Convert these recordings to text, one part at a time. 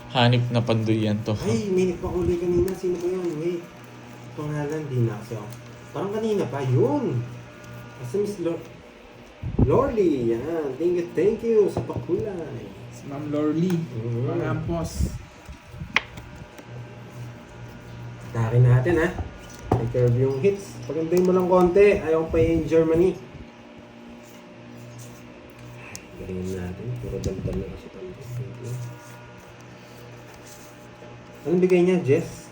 Hanip na Pandoy yan to. Ay, may nagpakuli kanina. Sino ba yun? Wait. Pangalan, di na kasi ako. Parang kanina pa, yun. Kasi Miss Lorly, yan. Thank you sa pakulay. Si Ma'am Lorly. Pangampos. Takin natin, ha. May curve yung hits. Pagandahin mo lang konti. Ayaw pa yung Germany. Garingin natin. Puro daldal na kasi tayo. Anong bigay niya, Jess?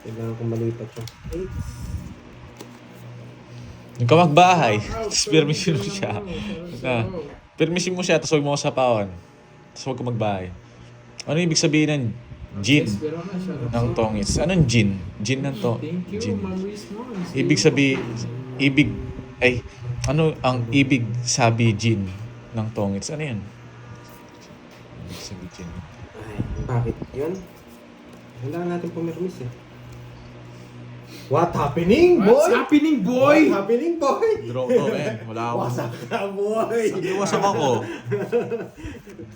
Kailangan kong malipat siya. 8. Yung ka magbahay, tapos permission mo siya. Permission mo siya, tapos huwag mo ko sapawan. Tapos huwag ka magbahay. Ano ibig sabihin ng gin ng tongits? Anong gin? Gin ng to? Thank you, Gin. Ma'am Rismon. Ibig sabi, ano ang ibig sabi gin ng tongits? Ano yan? Ibig sabi gin. Ay, bakit yun? Kailangan natin pumirmis eh. What happening, boy? What's happening, boy? What happening, boy? Draw ko, man. Wala ako. Wasak ka, boy. Sabi wasak ako.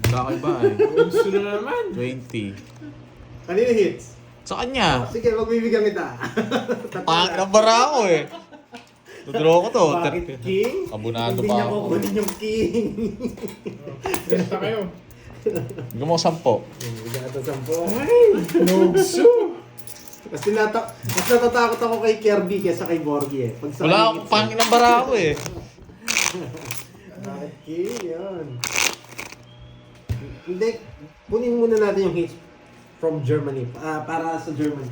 Wala kayo ba eh? Gusto na naman. 20. Kanina hits? Sa kanya. Sige, magbibigyan kita. Pangit ang bara ako eh. Tudraw ko to. Bakit king? Abunado Hindi pa niya ako. kukunin yung king. Ganda kayo. Bigyan mo 10. Bigyan ka 10. Ay, nogso. Kasi mas natatakot ako kay Kirby kaysa kay Borgie eh. Pag sa Wala kanya akong hits, pangit ang bara ako eh. Bakit king? Yan. Hindi, kunin muna natin yung hits from Germany. Para sa Germany.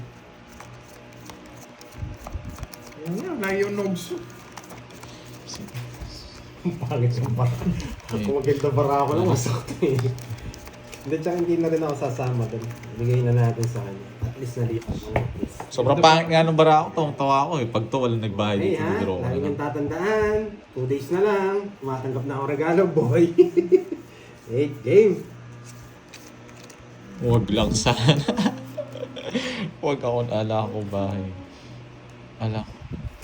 Yan nga, lagi yung nogso. Pangit yung bara. Kung maganda bara ako lang, masakto eh. Hindi, tsaka hindi na rin ako sasama doon. Ibigay na natin sa kanya. At least nalipat mo. Sobrang pangit nga nung bara ako. Tawang-tawa ako eh. Pag to, walang nagbayad Hey dito. ha, Tudraw ko na lagi lang. niyong tatandaan. 2 days na lang. Tumatanggap na akong regalo, boy. Hey, game. Huwag lang sana. Huwag ako ala ko bahay. Ala.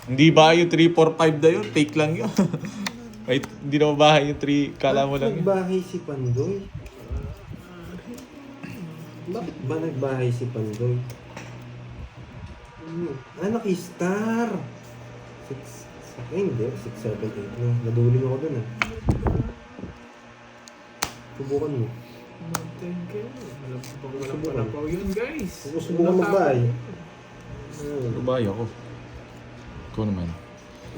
Hindi ba yung 3, 4, 5 na yun? Take lang yun. Ay, hindi na mabahay yung 3. Kala mo lang yun. Nagbahay si Pandoy? Bakit ba nagbahay si Pandoy? Naki-star. 6, hindi. 6, 7, 8 na. Naduling ako dun ah. Subukan mo. Thank you. Walang palapaw yun, guys. Subukan magbahay. Babahay ako. Ikaw naman.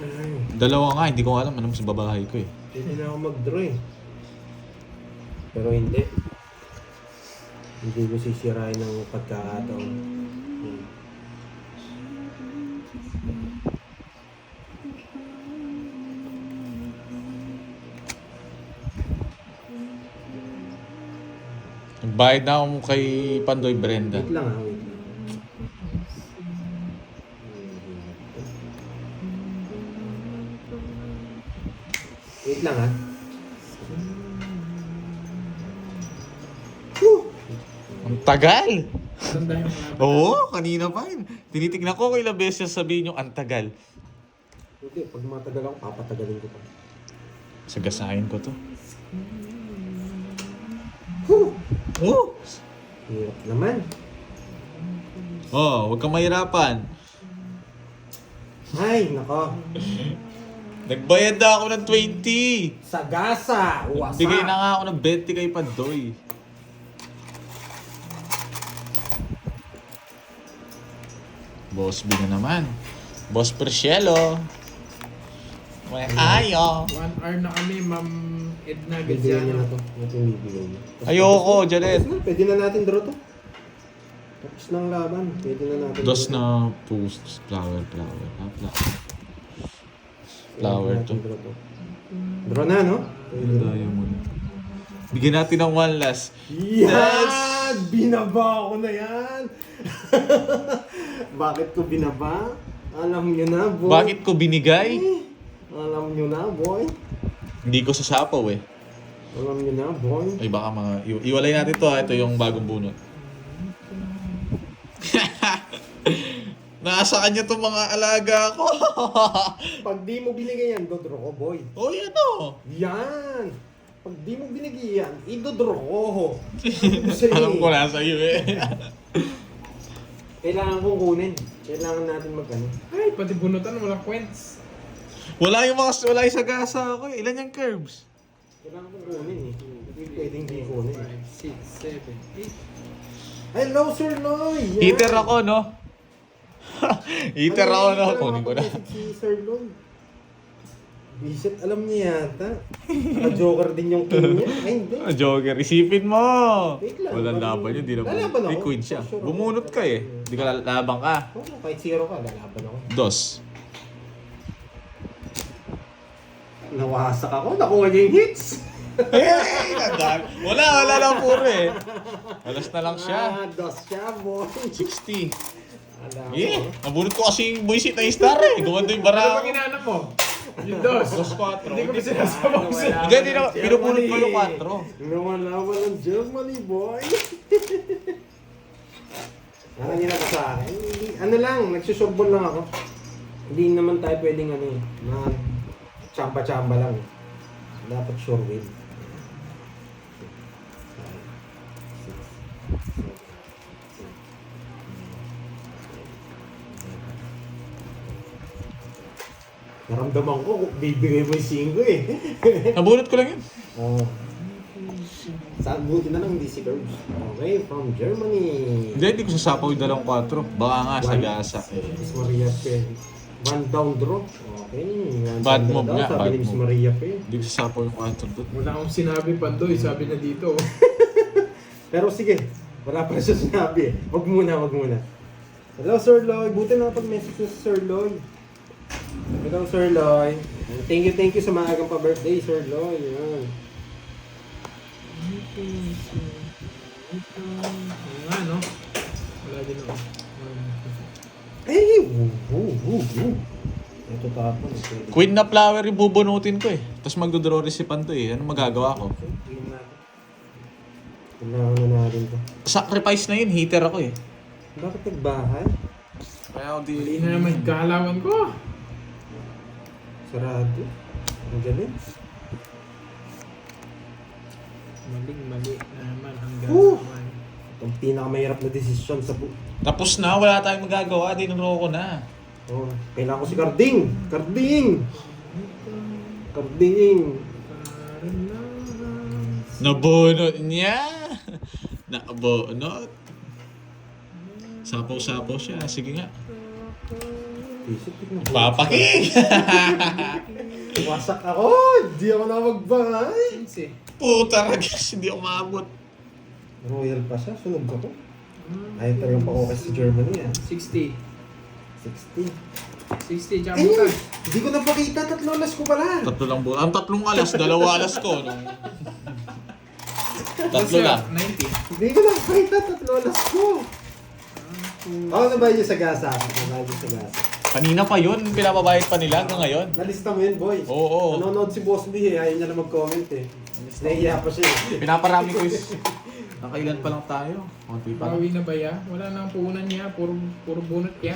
Ay, Dalawa nga, hindi ko alam ano mas babahay ko eh. pwede na ako mag-draw eh. Pero hindi. Hindi ko sisirain ng pagkakataon. Nagbayad na ako kay Pandoy Brenda. Wait lang ha, wait lang. Wait lang ha. Ang tagal! Tanda yung mga Oo, kanina pa yun. Tinitignan ko kung ilang beses sabihin yung ang tagal. Hindi, pag matagal ako, papatagalin ko pa. Sagasahin ko to. Whew! Oh! Hirap naman. Oh, huwag kang mahirapan. Ay, nako. Nagbayad na ako ng 20. Sagasa! Wasa! Bigay na nga ako ng 20 kay Pandoy. Boss B na naman. Boss Percielo. May ayo. 1 hour na kami, Ma'am Edna Bibigyan niya na Gaziano. to. Ito yung bibigyan niya. Ayoko, Janet. Tapos na, pwede na natin draw to. Tapos ng laban. Pwede na natin Dos draw to. na post. Flower. Flower Pwede to. natin draw to. Draw na, no? Yung diamond. Bigyan natin ng one last. Yan! Binaba ko na yan! Bakit ko binaba? Alam nyo na, boy. Bakit ko binigay? Alam nyo na, boy. Hindi ko sasapaw eh. Alam nyo na, boy. Ay baka mga... Iwalay natin to ha. Ito yung bagong bunot. Nasa kanya to mga alaga ko. Pag di mo binigay yan, draw ko, boy. Oh, yan o. Yan! Pag di mo binigyan, idodraw ko. Alam ko na sa'yo eh. Kailangan kong kunin. Kailangan natin mag-ano. Ay, pati bunutan, walang kwents. Wala yung sagasa ako eh. Ilan yung curves? Kailangan kong kunin eh. Hindi pwedeng di kunin. 5, 6, 7, 8. Hello, Sir Loy! Yan. Heater ako, no? Heater ako, no? Ay, Kunin ko na. Si Sir Loy. Bisit, alam niya yata. Joker din yung king niya. Ay, hindi. Joker, isipin mo! Wait lang. Walang laban yun, di na Lalaban ako. Di queen siya. Sure ako. Bumunot ka eh. Di ka lalabang ka. Oo, kahit zero ka, lalaban ako. Dos. Nawasak ako, nakuha niya yung hits. Wala lang puro eh. Alas na lang siya. Dos siya, boy. 60. Alam Yeah, mo. nabunot ko kasi yung buisit na star eh. Gumanda yung bara Ano ako. ba ginanap mo? Yung dos. Dos 4. Hindi ko ba sinasabaw sa'yo? Hindi na, pinupulot ko yung 4. Lumalaban ng Germany, boy. Ano nila ka sa akin? Hindi, ano lang, nagsusubbol lang ako. Hindi naman tayo pwedeng ano eh, chamba-chamba lang. Dapat sure win. Naramdaman ko, bibigay mo yung 5 eh. Nabunot ko lang yun. Oh. Saan buti na lang hindi si Curbs. Okay, from Germany. Hindi ko sasapaw yung dalawang 4. Baka nga, sagasa. Miss Maria Pen. One down draw. Okay. Bad move nga, Sabi bad ni Miss move. Maria Pen. Hindi ko sasapaw yung 4 doon. Wala akong sinabi, Pandoy. Sabi na dito. Pero sige, wala pa siya sinabi eh. Wag muna. Hello, Sir Lloyd. Buti na pag-message na si Sir Lloyd. Hello, Sir Lloyd. Thank you sa maagang pa-birthday, Sir Lloyd. Yan. Nga, no? Wala din ako. Hey! Woo! Ito tapon. Pwede. Queen na flower yung bubunutin ko eh. Tapos magdodraw rin si Panto eh. Ano magagawa ko? Okay, clean natin. Kailangan na natin to. Sacrifice na yun, heater ako eh. Bakit nagbahay? Kaya ako di... Hindi na naman kahalawan ko. Sarado. Ang galing. Mali naman ang Woo! galawan. Ang pinakamahirap na desisyon sa Tapos na, wala tayong magagawa. Dinuro ko na. Oh, kailangan ko si Carding! Nabunot niya! Nabunot. Sapaw-sapaw siya. Sige nga. Isip ko na. Papaki! Wasak ako! Hindi ako na magbahay! Since Puta ragas, hindi ako maabot. Royal pa siya, sunog ako. Ayaw talagang pa-okay sa Germany ah. 60. 60. Tsaka Eh! butas. Hindi ko napakita, 3 alas ko pala! Tatlo lang buo. Ang 3 alas, 2 alas ko. Nung... Tatlo lang. 90. Hindi ko napakita, 3 alas ko! Oo, nabayad yung sa gasa. Nabayad yung sa gasa. Kanina pa yun, pinababayad pa nila hanggang ngayon. Nalista mo yun, boy. Oo. Nanonood si Boss B eh, ayaw niya na mag-comment eh. Nahiya pa siya eh. Pinaparami ko is... Nakailan pa lang tayo. Konti pa lang. Bawi na ba ya? Wala nang puunan niya. Puro bunot niya.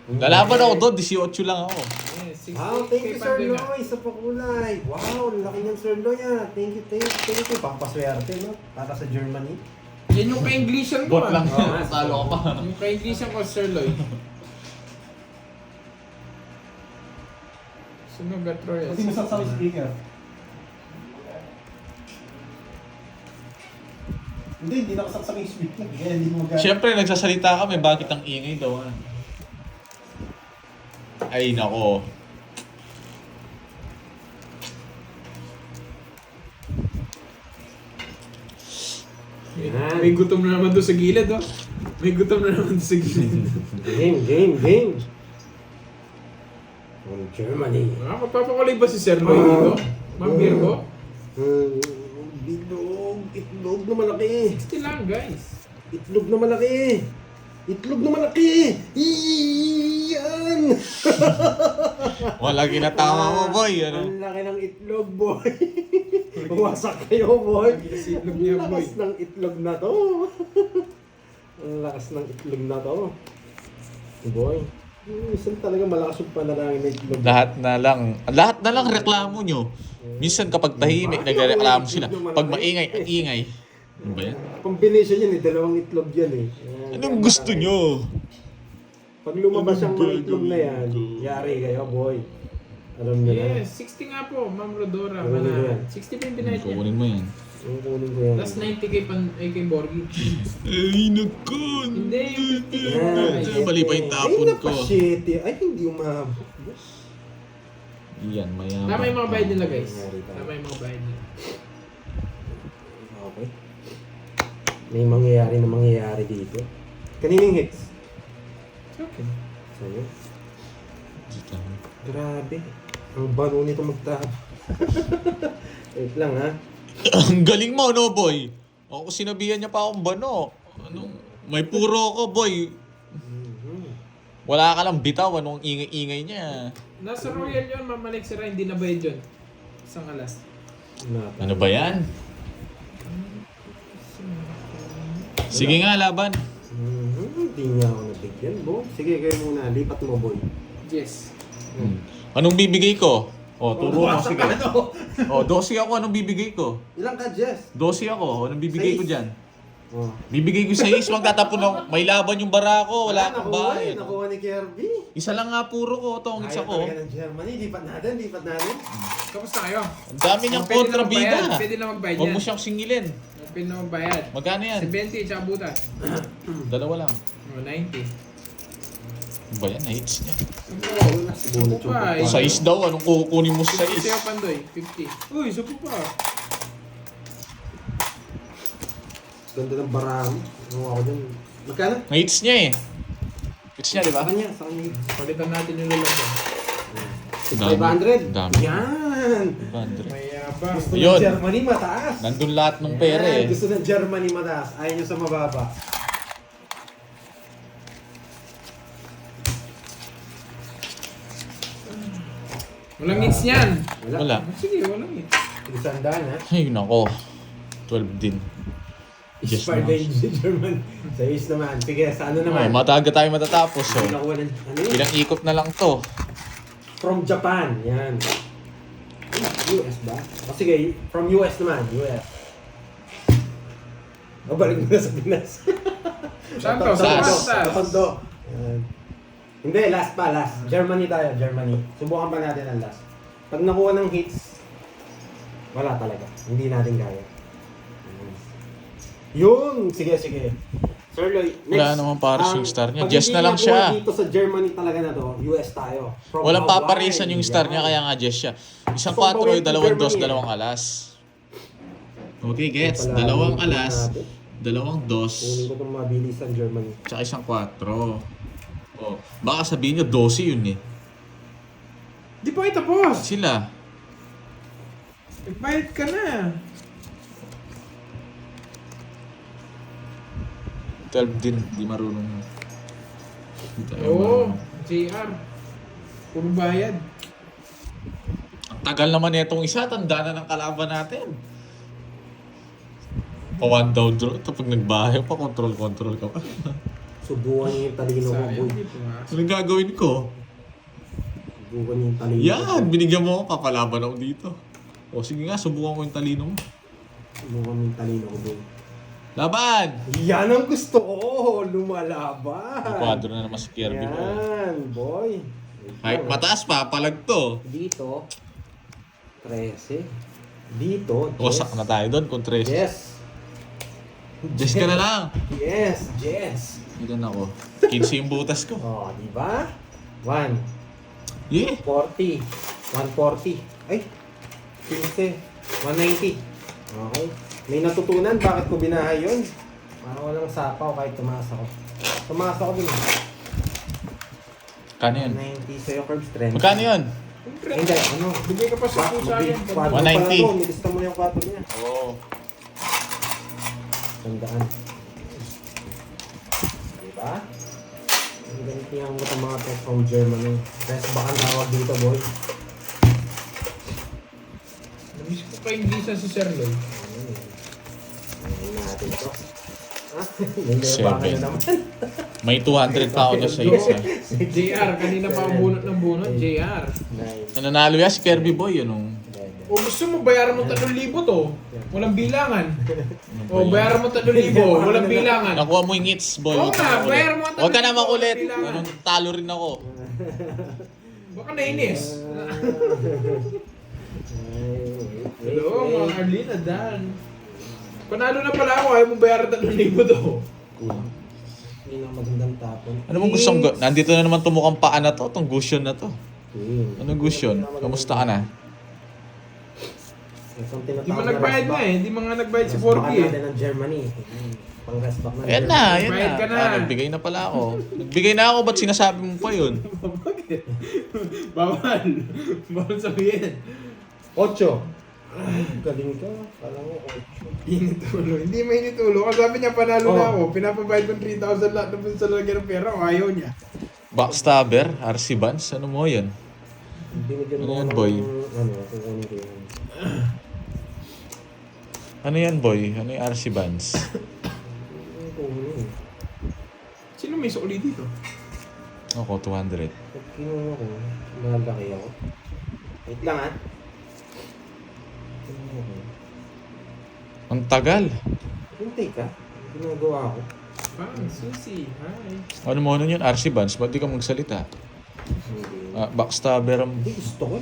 Lalaban ako doon, 18 lang ako. Yes, 60. Wow, thank you Kay Sir Pandoy nga. Loy sa pakulay. Wow, laki ng Sir Loy ah. Thank you. Pampaswerte no? Para sa Germany. Yan yung ka-Englishan ko. Bot lang. ah. Talo ko pa. Yung ka-Englishan ko, Sir Lloyd. Sunog at Royal. speaker. Hindi nakasaksak yung speaker. Kaya hindi mo magana. Siyempre, nagsasalita kami, bakit ang ingay daw? Ah? Ay, nako. Yan. May gutom na naman doon sa gilid, oh. May gutom na naman doon sa gilid. Game. From Germany. Magpapakulay ba si Sir Lloyd dito? Ma'am Virgo? Itlog na malaki. 60 lang, guys. Itlog na malaki. Iyan! Wala ginatama mo, boy. Ano? Ang laki ng itlog, boy. Wasak kayo, boy. Kasi itlog niya, Ang boy. lakas ng itlog na to. Ang lakas ng itlog na to. Boy. Minsan talaga malakas yung panalangin na itlog. Lahat na lang reklamo nyo. Minsan kapag tahimik, nagreklamo sila. Pag maingay, ang ingay. Ano ba yan? Combination yan eh, dalawang itlog yan eh. Anong gusto nyo? Pag lumabas ang mga itlog na yan, yari kayo, boy. Alam nyo na. Yes, 60 nga po, Ma'am Rodora. Ano yan? 60 pa yung binayad niya. Kukunin mo yan. Ang kunin ko yan. Tapos 90 kay Borgie. Ay, naku! Hindi, yung 50. Yan. Mali pa yung tapon Ay, ko. napashete. Ay, hindi umabot. Yan, mayaman. Tama yung mga bayad nila, guys. Tama yung mga bayad nila. Okay. May mangyayari dito. Kaninong hits? Okay. Sa'yo. Dito. Grabe. Ang bano nito magtap. Wait lang ha. Ang galing mo, no, boy? Ako sinabihan niya pa akong bano. Ano? May puro ko, boy. Wala ka lang bitaw. Anong ingay-ingay niya? Nasa Royal yun, Ma'am Alexera, hindi na bayad yun. Isang alas. Ano ba yan? Sige nga, laban. Hindi niya ako nabigyan, boy. Sige, kayo muna. Lipat mo, boy. Yes. Anong bibigay ko? O, turo mo, Basta sige. ka, ano? O, 12 ako. Anong bibigay ko? Ilang ka, Jess? 12 ako. Anong bibigay ko Seis. dyan? Oh. Bibigay ko sa is. Magtatapon ng... May laban yung bara ko. Wala akong nakuha bayad. Nakuha ni Kirby. Isa lang nga puro ko. Tongits Ayaw ako. talaga ng Germany. Lipat natin. Kamusta kayo? Ang dami niyang Pwede na kontrabida. magbayad. Pwede na magbayad Huwag yan. mo siyang singilin. Pwede na magbayad. Magkano yan? 70, tsaka butas. Dalawa lang. O, 90. Ano ba yan? Na-hits niya. Supo pa. Bunot yung Size daw. Anong kukunin mo sa 50 sa'yo, size? Pandoy. 50. Uy, supo pa. Ganda ng barang. Ano ako dyan? Magkano? Na-hits niya eh. Hits niya, di ba? Sa kanya. Palitan natin yung lalagyan. Dami. 500. Dami. Yan. 100. Mayabang. Gusto Yun. ng Germany mataas. Nandun lahat ng pera Yan, eh. Gusto ng Germany mataas. Ayaw nyo sa mababa. Walang hits niyan. Wala. Sige, walang hits. Isandaan ha. Ay, nako. 12 din. Yes, Inspired ma'am. by German. Sa is naman. Sige, sa ano Ay, naman? mataga tayo matatapos. Hindi Oh. nakuha ng, ano yun? Ilang ikot na lang to. From Japan. Yan. US ba? O sige, from US naman. US. O, balik mo na sa Pinas. Santos, Santos. Tondo. Yan. Hindi, last pa, last. Germany tayo, Germany. Subukan pa natin ang last. Pag nakuha ng hits, wala talaga. Hindi natin kaya. Yun! Sige. Sir Lloyd, next. Wala naman pares yung star niya. Pag Jess hindi na lang nakuha siya. dito sa Germany talaga na to, US tayo. From Walang Hawaii. paparisan yung star niya, Yan. kaya nga Jess siya. Isang So, 4, bawal dalawang yung 2, Germany, dalawang alas. Okay, gets. Wala, Dalawang wala alas, natin. dalawang 2, Kunin ko itong mabilis ang Germany. tsaka isang 4. Oh, baka sabihin nyo 12 yun eh. Di pa kayo tapos. Sila. Bayad ka na. 12 din, di marunong. Di tayo Oo, marunong. JR. Puro bayad. Ang tagal naman itong isa, tanda na ng kalaban natin. Pa-one down draw. Ito pag nagbahay pa, control ka pa. Subukan niyo yung talino ko, Sayang, boy. di pumasok. Anong gagawin ko? Subukan niyo yung talino ko. Yan, binigyan mo ako, papalaban ako dito. O sige nga, subukan ko yung talino mo. Subukan niyo yung talino ko, boy. Laban! Yan ang gusto ko! Lumalaban! May kwadro na naman si Kirby mo. Yan, boy. Kahit mataas pa, palag to. Dito, 13. Dito, Wasak na tayo doon kung 3. Yes. Just ka na lang. Yes, yes. Ilan ako? 15 yung butas ko. Oh, di ba? 140. Yeah. 140. Ay, 15. 190. Okay. May natutunan, bakit ko binahay yun? Parang walang sapaw kahit tumaas ako. Tumaas ako din. Kano yun? 190 sa'yo, curb strength. Magkano yun? Ay, hindi, ano? Bigay ka pa sa po sa akin. 190. Nilista mo yung 4 niya. Oo. Tandaan. Diba? Ang ganitihan ko itong mga tech from Germany. Best baka ang tawag dito, boy. Namiss ko pa yung visa si Sir Lloyd. Ayun natin ito. Ha? Nilalabakan na naman. May 200 pa ako na sa isa. JR, kanina pa ang bunot ng bunot, JR. Nice. Nananalo yan si Kirby Boy, yun. O gusto mo, bayaran mo 3,000 to. Walang bilangan. Ano ba O yun? bayaran mo 3,000, walang bilangan. Nakuha mo yung hits, boy. Oo Huwag ka nga, na bayaran mo makulit. ang Huwag ka na 3,000, makulit. kailangan. Anong talo rin ako. Baka nainis. Hello, Hello, mga Arlene, Dan. Panalo na pala ako, ayaw mo bayaran 3,000 to. Hindi na magandang tapon. Ano mong gustong nandito na naman tumukang paa na to, tong Gusion na to. Anong Gusion? Kamusta ka na? Di mo nagbayad nga eh, di mo nga nagbayad si Forky eh. natin ng Germany. Pang-rest back na. Ayan na, ayan Bayad ka na. na. Nagbigay na pala ako. Nagbigay na ako, ba't sinasabi mo pa yun? Bakit? Bawal. Bawal sabihin. 8. Galing ka. Kala mo 8. Initulo. Hindi may initulo. Kasi sabi niya panalo Oh. na ako. Pinapabayad ko 3,000 lahat na sa lalagyan ng pera. Ayaw niya. Backstabber, RC Vans, ano mo yan? Binigyan Ano mo yan, ng- boy? Ano, kukunin ko yun. Ano yan, boy? Ano yung RC Vans? Kukunin. Sino may sukli dito? Ako, 200. Pag kinuha ko, malaki ako. Wait lang ha. Kinuha ko. Ang tagal. Hintay ka. Ginagawa ko. Susi. Hi. Ano mo nun yun? RC Vans, ba't di ka magsalita? Hindi. Backstabber ang Hindi gusto ko.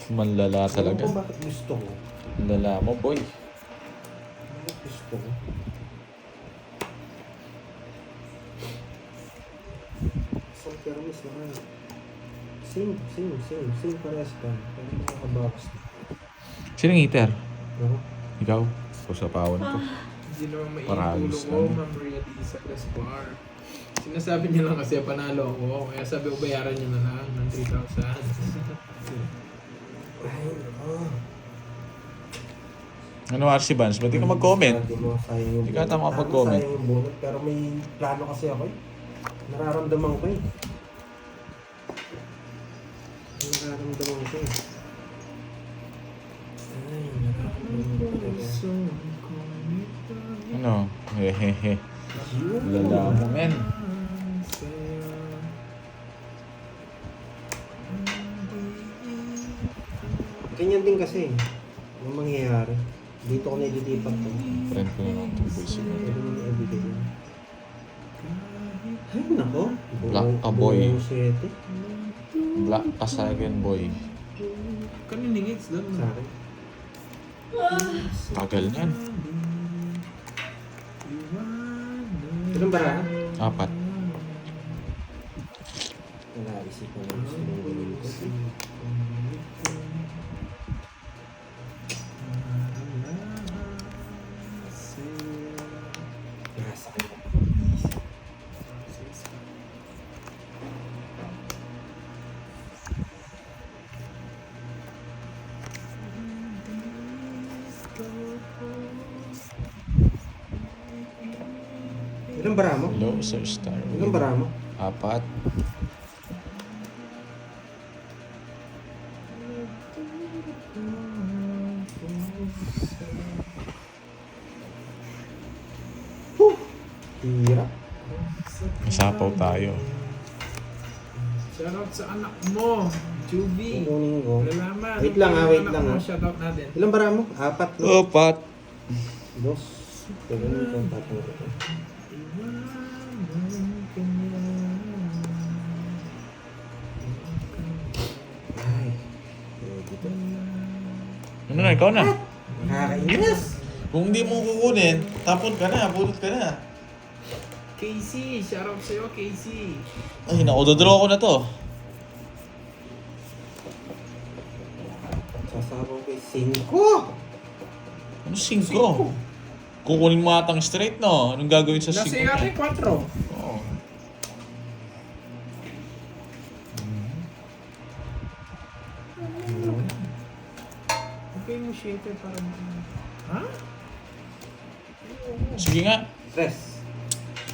manlala talaga. Alam ko bakit gusto ko. Lala mo, boy. Bakit gusto ko? Isang permis naman. Same parehas ka. Pero nakakabawas na. Sinong heater? Ano? Ikaw? Usapawan ko. Hindi naman may Parayos initulo ko, na. Ma'am Ria Lisa Gaspar. Sinasabi niya lang kasi panalo ako. Kaya sabi ko bayaran niyo na lang ng 3,000. Ay, oh. Ano RC Vans? Ba't di ka mag-comment? Hindi mo sayang yung Hindi ka ata bunot. makapag-comment. Sayang yung bunot, pero may plano kasi ako eh. Nararamdaman ko eh. Nararamdaman ko eh. Ay, nararamdaman ko talaga. Ano? Hehehe. Lala mo, men. Ganyan din kasi yung mangyayari. Dito ko nililipat to. Friend ko na lang itong boy siguro. Pwede mo na ibigay yun. Ay, nako. Black ka, boy. Buong 7 Black Pasagan boy. Kanina ngits doon. sa akin. Tagal niyan. Ilang bara? 4. Wala, isip ko lang gusto mong gawin ko. Nasa akin. Ilang bara mo? Hello, Sir Star. Ilang bara mo? 4. Tira. Masapaw tayo. Shoutout sa anak mo, Juby. Kukunin ko. Lalaman. Wait lang wait lang Shoutout natin. Ilang bara mo? 4 no? 4. 2. Kukunin ko ang tatlo ko. Ay. Dito. Ano na, ikaw na. Nakakainis. Kung hindi mo kukunin, tapon ka na, bunot ka na. Casey, shoutout sa'yo, Casey. Ay, nakudodraw ko na to. Sasabaw kay 5. Ano 5? Kukunin mo atang straight, no? Anong gagawin sa 5? Nasa iyo natin 4. Oo. Okay mo 7 para mo. Ha? Sige nga. Stress.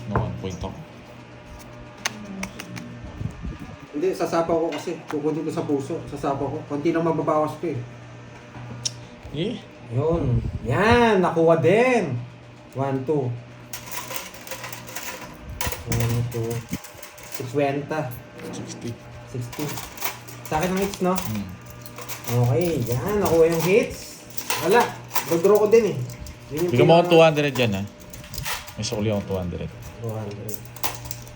No, 1 point ako. Hindi, sasapaw ko kasi. Kukunin ko sa puso. Sasapaw ko. Konti lang mababawas ko eh. Eh? Yun. Yan. Nakuha din. 1, 2. 50. 60. 60. Sa akin ang hits, no? Hmm. Okay, yan. Nakuha yung hits. Wala. Draw ko din eh. Yun yung Bigyan mo pinaka- akong 200 dyan, ha? May sukli akong 200. 200.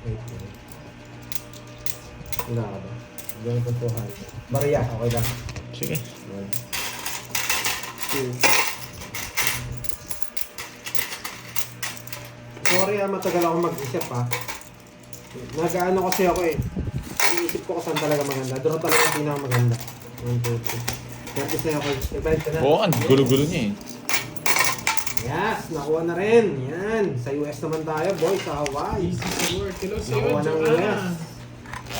Wait, wait. Wala ka ba? Bigyan ko 200. Maria, okay lang. Sige. 1, 2. Sorry matagal ako mag-isip Nag-ano kasi ako eh. Iniisip ko kung saan talaga maganda. Draw talaga yung pinakamaganda. 1, 2, 3. Kaya kasi ako. Ibalik ka na. Oo, ang gulo-gulo niya eh. Yes, nakuha na rin. Yan. Sa US naman tayo, boy. Sa Hawaii. Easy sa work. Hello sa iyo, Nakuha ng Joanna. US.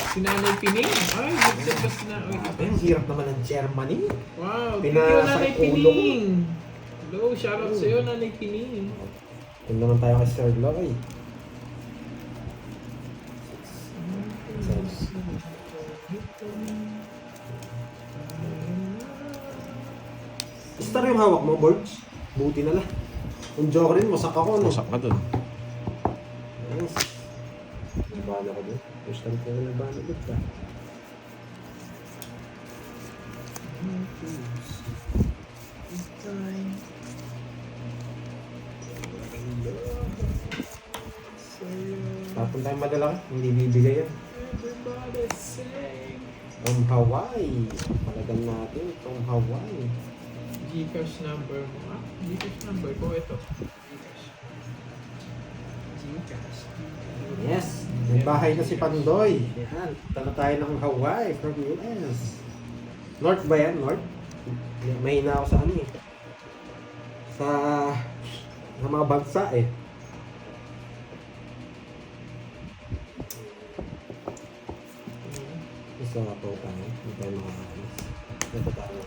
Si Nanay Pining. Ay, good ba si Nanay? Ay, ang hirap naman ng Germany. Wow, thank you, Pinasa Nanay ulo ko. Pining. Hello, shoutout sa iyo, Nanay Pining. Kung naman tayo kay Sir Loy. Star yung hawak mo, Borgs. Buti na lang. Kung joke rin, wasak ako, no? Wasak ka dun. Yes. Nabala ko dun. First time ko nabala dun ka. Tapon tayong madala hindi bibigay yan. Everybody sing. From Hawaii. Palagan natin from Hawaii. Gcash number mo. Gcash number ko ito. Gcash. Gcash. Yes. May bahay na si Pandoy. Yan. Tala tayo ng Hawaii from US. North ba yan? North? May hina ako sa ano eh. Sa mga bansa eh. Isa nga po tayo. Hindi tayo makakalis. Ito tayo.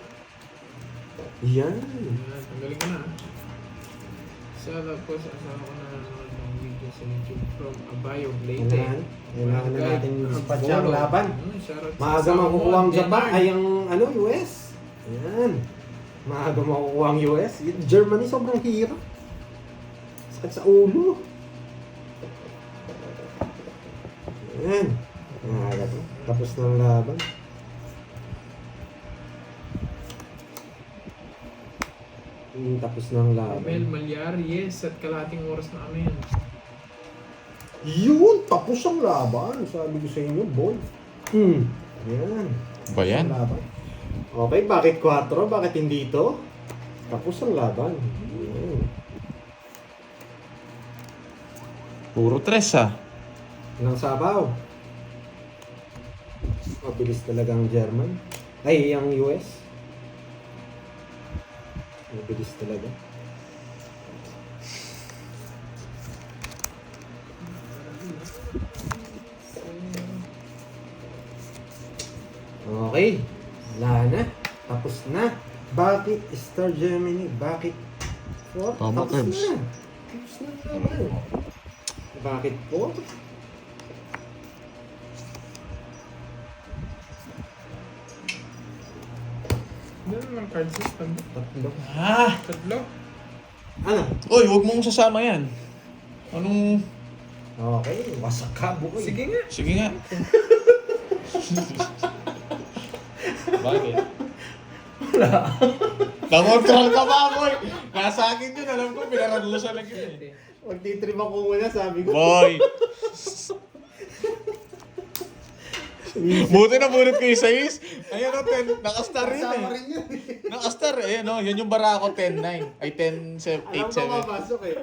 Yan. Ayan, tanggalin ko na. Tapos asawa ko na nanonood ng video sa YouTube from Abayo Leyte. Yan. Kailangan na natin dispatch ang laban. Shoutout sa Maaga asawa makukuha ang mo, Japan. Denmark. Ay, ang ano, US. Yan. Maaga makukuha ang US. Germany sobrang hirap. Sakit sa ulo. Yan. Maaga to. Tapos na ang laban. Tapos na ang Abel laban. Malyar, yes, at kalahating oras na kami yan. Yun! Tapos ang laban. Sabi ko sa inyo, boy. Yan. Ba yan? Ang laban. Okay, bakit 4? Bakit hindi ito? Tapos ang laban. Yan. Puro 3 ah. Ilang sabaw? Mabilis talaga ang German. Ay, ang US. Mabilis talaga. Okay. Wala na. Tapos na. Bakit Star Germany? Bakit 4? Tama, Tapos Kebs. na. Tapos na naman. Bakit 4? Ano naman card system? Tatlo. Ah! Tatlo? Ano? Uy, huwag mong sasama yan. Anong... Okay. Wasak ka, boy. Sige nga. Sige nga. Bakit? Wala. Nangontrol ka ba, boy? Nasa akin yun. Alam ko, pinaradusan lang yun eh. Magtitrip ako muna, sabi ko. Boy! Buti na bunot ko yung 6. Ayun o, 10. Nakastar rin Kasama eh. rin yun. Nakastar eh. No? Yan yung bara ko, 10-9. Ay, 10-8-7. Alam ko mapasok eh.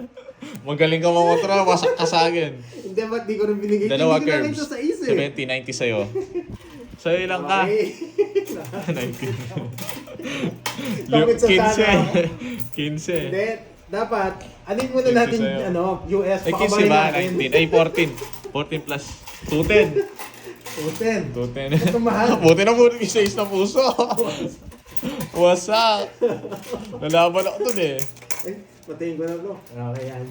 Magaling ka mamotra, wasak ka sa akin. Hindi, ba't di ko rin binigay? Dalawa Hindi ko na rin curves. ito sa is eh. 70-90 sa'yo. Sa'yo ilang ka? Okay. 19. Kapit sa sana. 15. Hindi, dapat, anin muna natin, sa'yo. ano, US, Ay, 15 pakabahin ba? natin. 19. Ay, 14. 14 plus. 210. 10. 210. Ito mahal. Buti na bunot yung 6 na puso. Wasak. Nalaban ako dun eh. Eh, patayin ko na to. Okay yan.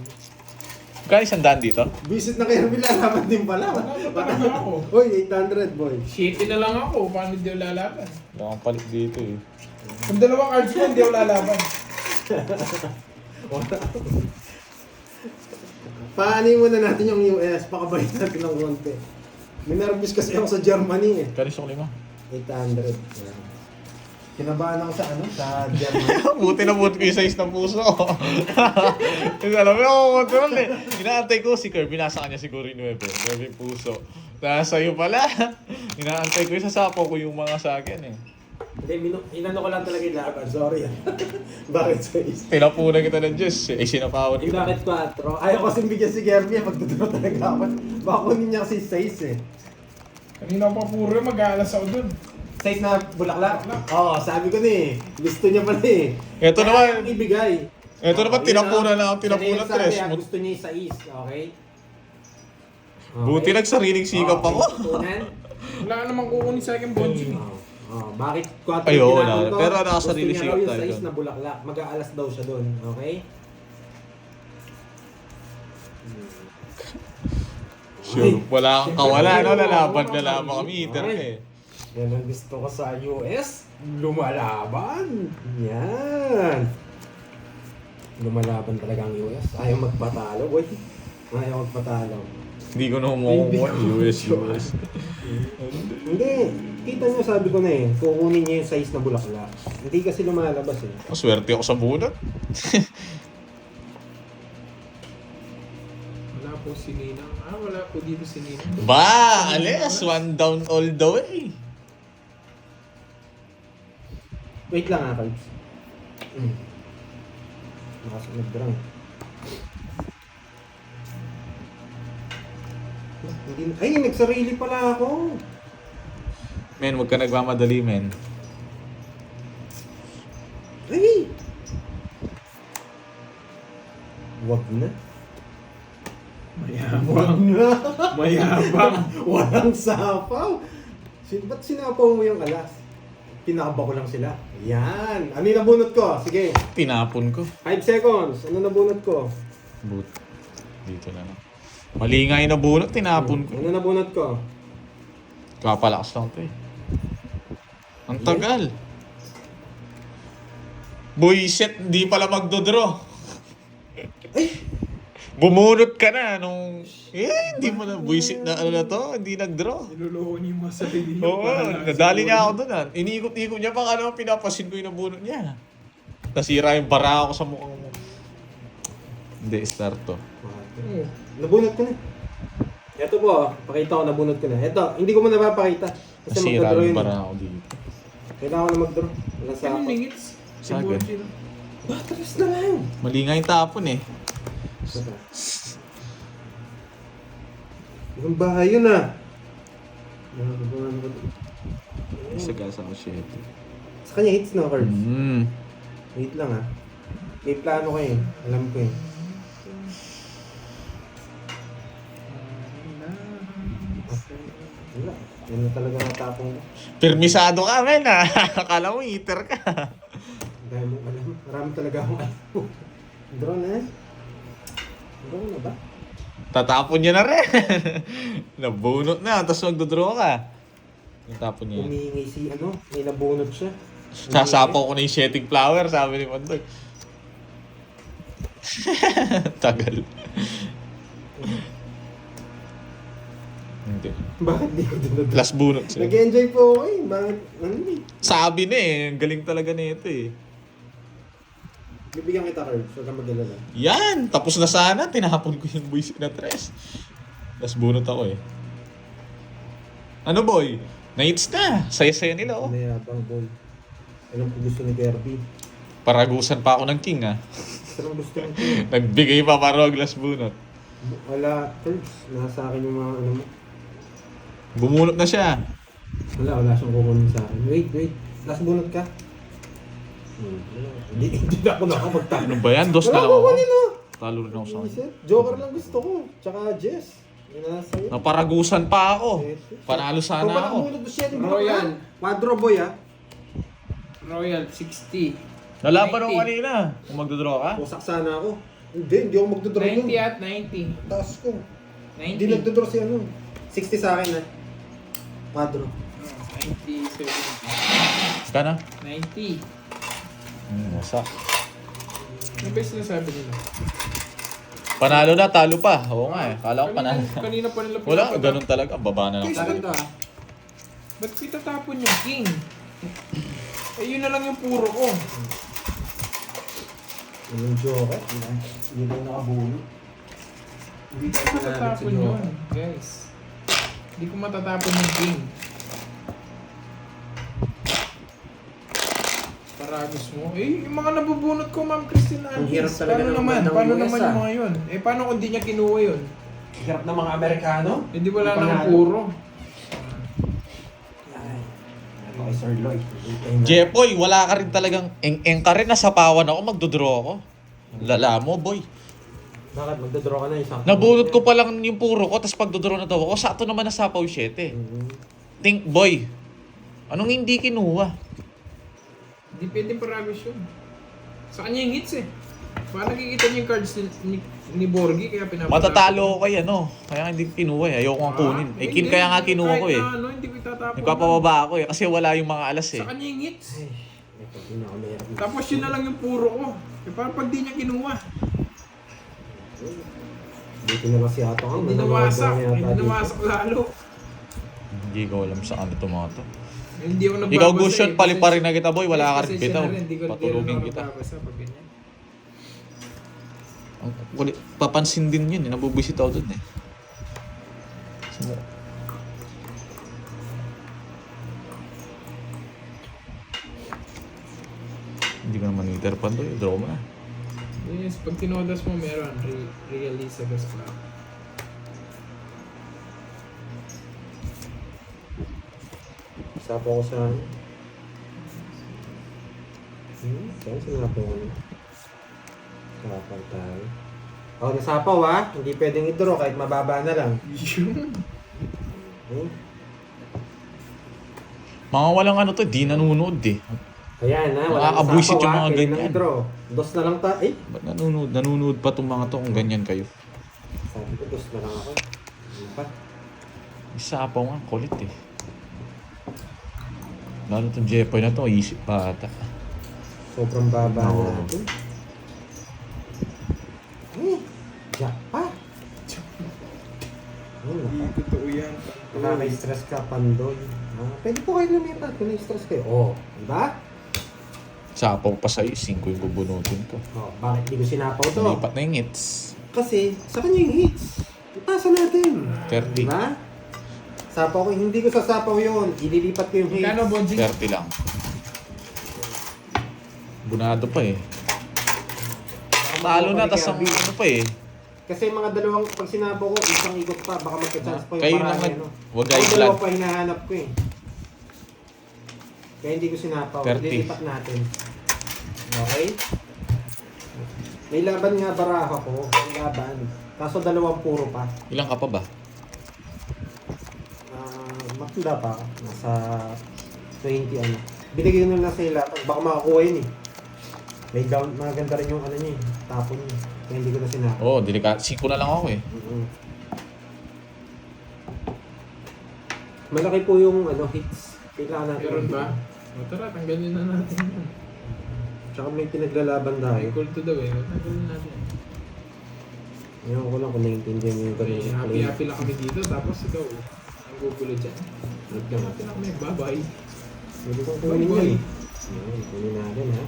Kaya isang daan dito? Visit na kayo, bilalaman din pala. Talaga ako. Uy, 800 boy. Shitty na lang ako. Paano di ako lalaban? Wala kang palit dito eh. Kung dalawa cards ko, hindi ako lalaban. Paanin muna natin yung US. Pakabait natin ng konti. May nervous kasi ako sa Germany eh. Kanis ako 5. 800. Yan. Kinabahan ako sa sa Germany. Buti na buti ko yung size ng puso. Kasi alam mo yung control eh. Inaantay ko si Kirby, nasa kanya siguro yung 9. 9 yung puso. Nasa iyo pala. Inaantay ko yung sasapo ko yung mga sa akin eh. Hindi, inano ko lang talaga yung laban. Sorry. Bakit size? Tinapunan kita ng Diyos eh. Sinapawan Eh, kita. bakit 4? Ayaw kasing bigyan si Gerby. Magduduro talaga ako. Baka kunin niya kasi size eh. Kanina pa puro mag-aalas ako dun. Size na bulaklak? Oo, sabi ko na eh. Gusto niya pala eh. Ito Kaya naman. ayaw ibigay. Ito naman, yun tinapunan lang ako, Kasi tinapunan yung sabi, tres. gusto niya yung size, okay? Buti nagsariling sikap ako. Tutunan? Wala ka namang kukunin sa akin, Bonji. Bakit 4 Ay, oo, tinapon ko? pero nakasarili Gusto niya sikap raw yung tayo size doon. na bulaklak. Mag-aalas daw siya doon, okay? Sure. Wala kang kawala, no? Lalaban kami, iter ka eh. Yan ang gusto ko sa US. Lumalaban. Yan. Lumalaban talaga ang US. Ayaw magpatalo, boy. Ayaw magpatalo. Hindi ko na kumukuha. US. Hindi. Kita nyo, sabi ko na eh. Kukunin niya yung size na bulaklak. Hindi kasi lumalabas eh. Swerte ako sa bunot. Wala po si Ninang. Wala po dito si Ninang. Ba, alis. One down all the way. Wait lang ha, Cards. Nakasunod drang. Ay, nagsarili pala ako. Men, huwag ka nagmamadali, men. Ay! Wag na. Mayabang. na. Mayabang. Walang sapaw. Ba't sinapaw mo yung alas? Pinakaba ko lang sila. Yan. Ano yung nabunot ko? Sige. Tinapon ko. 5 seconds. Ano nabunot ko? But, dito na lang. Mali nga yung nabunot, tinapon ko. Ano nabunot ko? Kapalakas lang ito eh. Ang tagal. Buisit, hindi pala magdodraw. Bumunot ka na nung... hindi mo na. Buisit na ano na to, hindi nagdraw. Niloloko niyo yung mga sarili niyo. Oo, nadali niya ako doon ah. Iniikot-ikot niya pa ano, pinapasin ko yung nabunot niya. Nasira yung bara ako sa mukhang mo. Hindi, start to. Nabunot ko na. Ito po, pakita ko nabunot ko na. Ito, hindi ko mo napapakita. Kasi Nasira magdadraw yung yun. bara ako dito. Kailangan ko na magdraw. Wala sa Anong ako. minutes? Si Sagad. Bonji. Batteries na lang. Mali nga yung tapon eh. Ibang bahay yun ah. Sagasa ko shit. Sa kanya hits na cards. Wait lang ah. May plano ko eh. Alam ko eh. Wala. Yan na talaga natapong ko. Permisado ka, men ah. Akala mo eater ka. Dahil mong alam. Marami talaga akong alam. Draw na eh. Draw na ba? Tatapon niya na rin. Nabunot na, tapos magdodraw ka. Natapon niya. Humihingi si ano. May nabunot siya. Sasapaw ko na yung shedding flower, sabi ni Mandoy. Tagal. Hindi. Bakit di ko doon? Last bunot siya. Nag-enjoy po ako eh. Bakit? Ano eh? Sabi na eh, ang galing talaga nito eh. Bibigyan kita cards. Huwag kang mag-alala. Yan! Tapos na sana, tinapon ko yung buwisit na tres. Last bunot ako eh. Ano boy? Na-hits na. Saya-saya nila oh. Mayabang boy. Alam ko gusto ni Derby. Paragusan pa ako ng king ah. Pero gusto ko. Nagbigay pa parog last bunot. Wala. Cards. Nasa akin yung mga ano mo. Bumunot na siya. Wala siyang kukunin sa akin. Wait. Last bunot ka? Hindi na ako nakapagtalo. Ano ba yan? Dos na Wala lang ako. kukunin no. Talo rin ako sa kanya. Isip, Joker lang gusto ko. Tsaka Jess. Yun na sa'yo. Naparagusan pa ako. Panalo sana Ito ba ako. namunod ba siya? Royal. Quadro boy ah. Royal 60. Nalaban ako 90. kanina. Kung magdodraw ka. Pusak sana ako. Hindi ako magdodraw 90 yun. at 90. Taas ko. Hindi 90. nagdodraw si ano. 60 sa akin ah. Quadro. 90, 70. Kana? 90. Wasa. Ano ba yung sinasabi nila? Panalo na, talo pa. Oo nga eh. Kala ko panalo. Kanina pa nila Wala, pinapatapon. ganun talaga. Baba na lang. Guys, Sakit to ah. Ba't pitatapon yung king? Eh, yun na lang yung puro ko. Yung joker. Hindi tayo nakabulot. Hindi tayo Hindi ko malapit sa matatapon yun, joker. guys. Hindi ko matatapon yung king. Paragos mo. Eh, yung mga nabubunot ko, Ma'am Christine Ang hirap Antis. talaga Paano ng naman? bandang Paano US, naman yung mga yun? Eh, paano kung di niya kinuha yun? Hirap ng mga Amerikano. Hindi wala Panalo. nang puro. Ay, ito kay Sir Lloyd. Jepoy, wala ka rin talagang eng-eng ka rin. Nasapawan ako, magdodraw ako. Lala mo, boy. Bakit? Magdadraw ka na isang... Nabunot ko pa lang yung puro ko, tapos pagdodraw na daw ako, sakto naman nasapaw 7. Think, boy. Anong hindi kinuha? Hindi pwedeng paragos yun. Sa kanya yung hits eh. Paano nakikita niyo yung cards ni Borgie kaya pinapatapon? Matatalo ko kay ano, kaya hindi kinuha eh. Ayoko nga kunin. Eh, kin kaya nga kinuha ko eh. Kahit na ano, hindi ko itatapon. Nagpapababa ako eh, kasi wala yung mga alas eh. Sa kanya yung hits. Ay, ito, hindi na ako mahirap. Tapos yun na lang yung puro ko. Eh, parang pag di niya kinuha. Dito na kasi ato ang Hindi nawasak. Hindi nawasak lalo. Hindi ko alam sa ano to mga to. Hindi ako nagbabasa. Ikaw Gushon, eh. paliparin na kita boy, wala ka rin Pasensya bitaw. na rin, hindi ko- Patulogin hindi kita. ako nagbabasa pag ganyan. Papansin din yun eh, nabubisit ako dun eh. Hindi ko naman iter pa doon, draw mo na. Yes, pag tinodas mo meron. Really sa gas club. Sapo ko sa... Saan sinapo ko? Sapaw tayo. Oh, nasapaw ha. Hindi pwedeng i-draw kahit mababa na lang. Yun. Hmm? Mga walang ano to, di nanonood eh. Ayan ha. Wala Nakakabuisit nasapaw, yung ha. mga Pwede ganyan. nang i-draw. Dos na lang ta. Eh. Ba't nanonood? Nanonood pa itong mga to kung ganyan kayo. Sabi ko, dos na lang ako. Ano pa? Isa pa nga, kulit eh. Lalo itong Jepoy na to, isip pa ata. Sobrang baba Oo. natin. Eh. Jack pa. Hindi totoo yan. Nakaka-stress ka, Pandoy. Pwede po kayo lumipat kung na-stress kayo. Oo. Diba? Sapaw pa sa'yo, 5 yung bubunutin ko. Oh, bakit di ko sinapaw to? Nalipat na yung hits. Kasi sa kanya yung hits. Ipasa natin. 30. Diba? Sapaw ko, hindi ko sasapaw yun. Ililipat ko yung hits. Kano, Bonji? 30 lang. Bunado pa eh. Talo na, tas ang ano pa eh. Kasi mga dalawang, pag sinapaw ko, isang ikot pa. Baka magka-chance pa yung Kayo parang naman, ano. wag Ako ay dalawa vlog. pa hinahanap ko eh. Kaya hindi ko sinapaw. 30. Lilipat natin. Okay? May laban nga baraha ko. May laban. Kaso dalawang puro pa. Ilang ka pa ba? Matanda pa. Nasa 20 ano. Binigay nyo na sa ila. Baka makakuha yun eh. May down. Maganda rin yung ano niya eh. Tapon niya. Kaya hindi ko na sinapaw. Oo, delikat. 5 na lang ako eh. Malaki po yung ano hits. Kailangan natin. Meron ba? O tara, tanggalin na natin yun. Tsaka may pinaglalaban tayo. Equal to daw eh. Tanggalin natin. Ngayon ko lang kung naiintindihan nyo yung ganun Okay, sa play. happy-happy lang kami dito. Tapos ikaw, ang gugulo dyan. Happy lang kami. Bye-bye. Pwede kong kunin Bye-bye. yun. Ayan, kunin natin ha.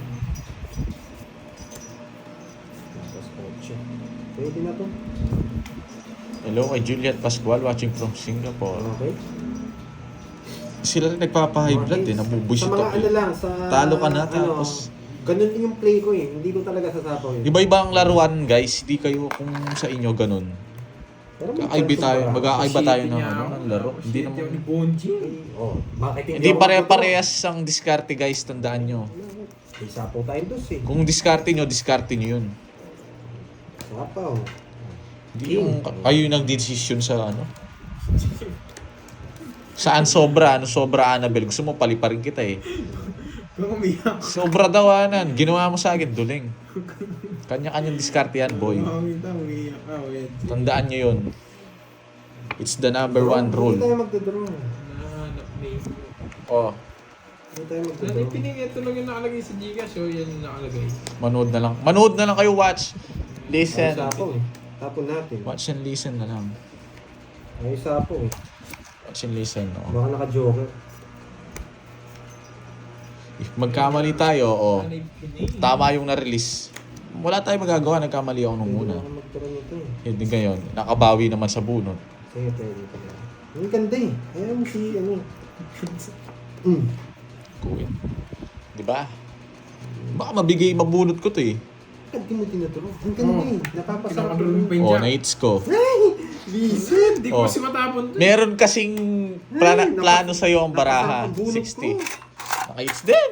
Tapos kotse. Pwede na to. Hello kay Juliet Pascual watching from Singapore. Okay. Sila rin nagpapa-high blood eh, nabubuisit Sa mga ako ano eh. lang, sa... Talo ka na, tapos- Ganun din yung play ko eh. Hindi ko talaga sasapaw yun. Iba-iba ang laruan guys, hindi kayo kung sa inyo ganun. Pero may Kakaiba chance tayo, yung magkakaiba tayo ng Niya ano, ako. ng laro. Tapos Hindi shit naman. yun ni Bonji. Oh, bakit Hindi ako pare-parehas ang diskarte guys, tandaan nyo. magtuturo? May sapaw tayo dos eh. Kung diskarte nyo yun. Sapaw. Hindi yung kayo yung nagdesisyon sa ano. Saan sobra? Ano sobra, Annabelle? Gusto mo paliparin kita eh. Kung umiyak. Sobra daw, Anan. Ginawa mo sa akin, duling. Kanya-kanyang diskarte yan, boy. Umiyak ka, wait. Tandaan nyo yun. It's the number one Hindi rule. tayo magdodraw. Nahanap name mo. Oh, Hindi tayo Ano magdodraw. yung pinigay? Ito lang yung nakalagay sa Gcash. So, yan yung nakalagay. manood na lang. Manood na lang kayo, watch. Listen. Sapaw eh. Tapon natin. Watch and listen na lang. Ay, sapo eh. Watch and listen, no? Baka naka-joker. If magkamali tayo, Nanay Pining. tama yung na-release. Wala tayong magagawa, nagkamali ako nung Pwede una. na ako magturo nito eh. Hindi ngayon, nakabawi naman sa bunot. Sige, pwede pa na. Ang ganda eh. Ayaw mo si, ano. Kuwin. Di ba? Baka mabunot ko to eh. Ba't di mo tinuturo? Ang ganda eh. Napapasarap Pinakadulong pa ko. yun Oh, dyan. na-hits ko. Ay! Visit! Hindi ko Oh. kasi matapon to. Meron kasing plano sa'yo ang baraha. napasarap ang bunot 60. ko. Naka-hits din.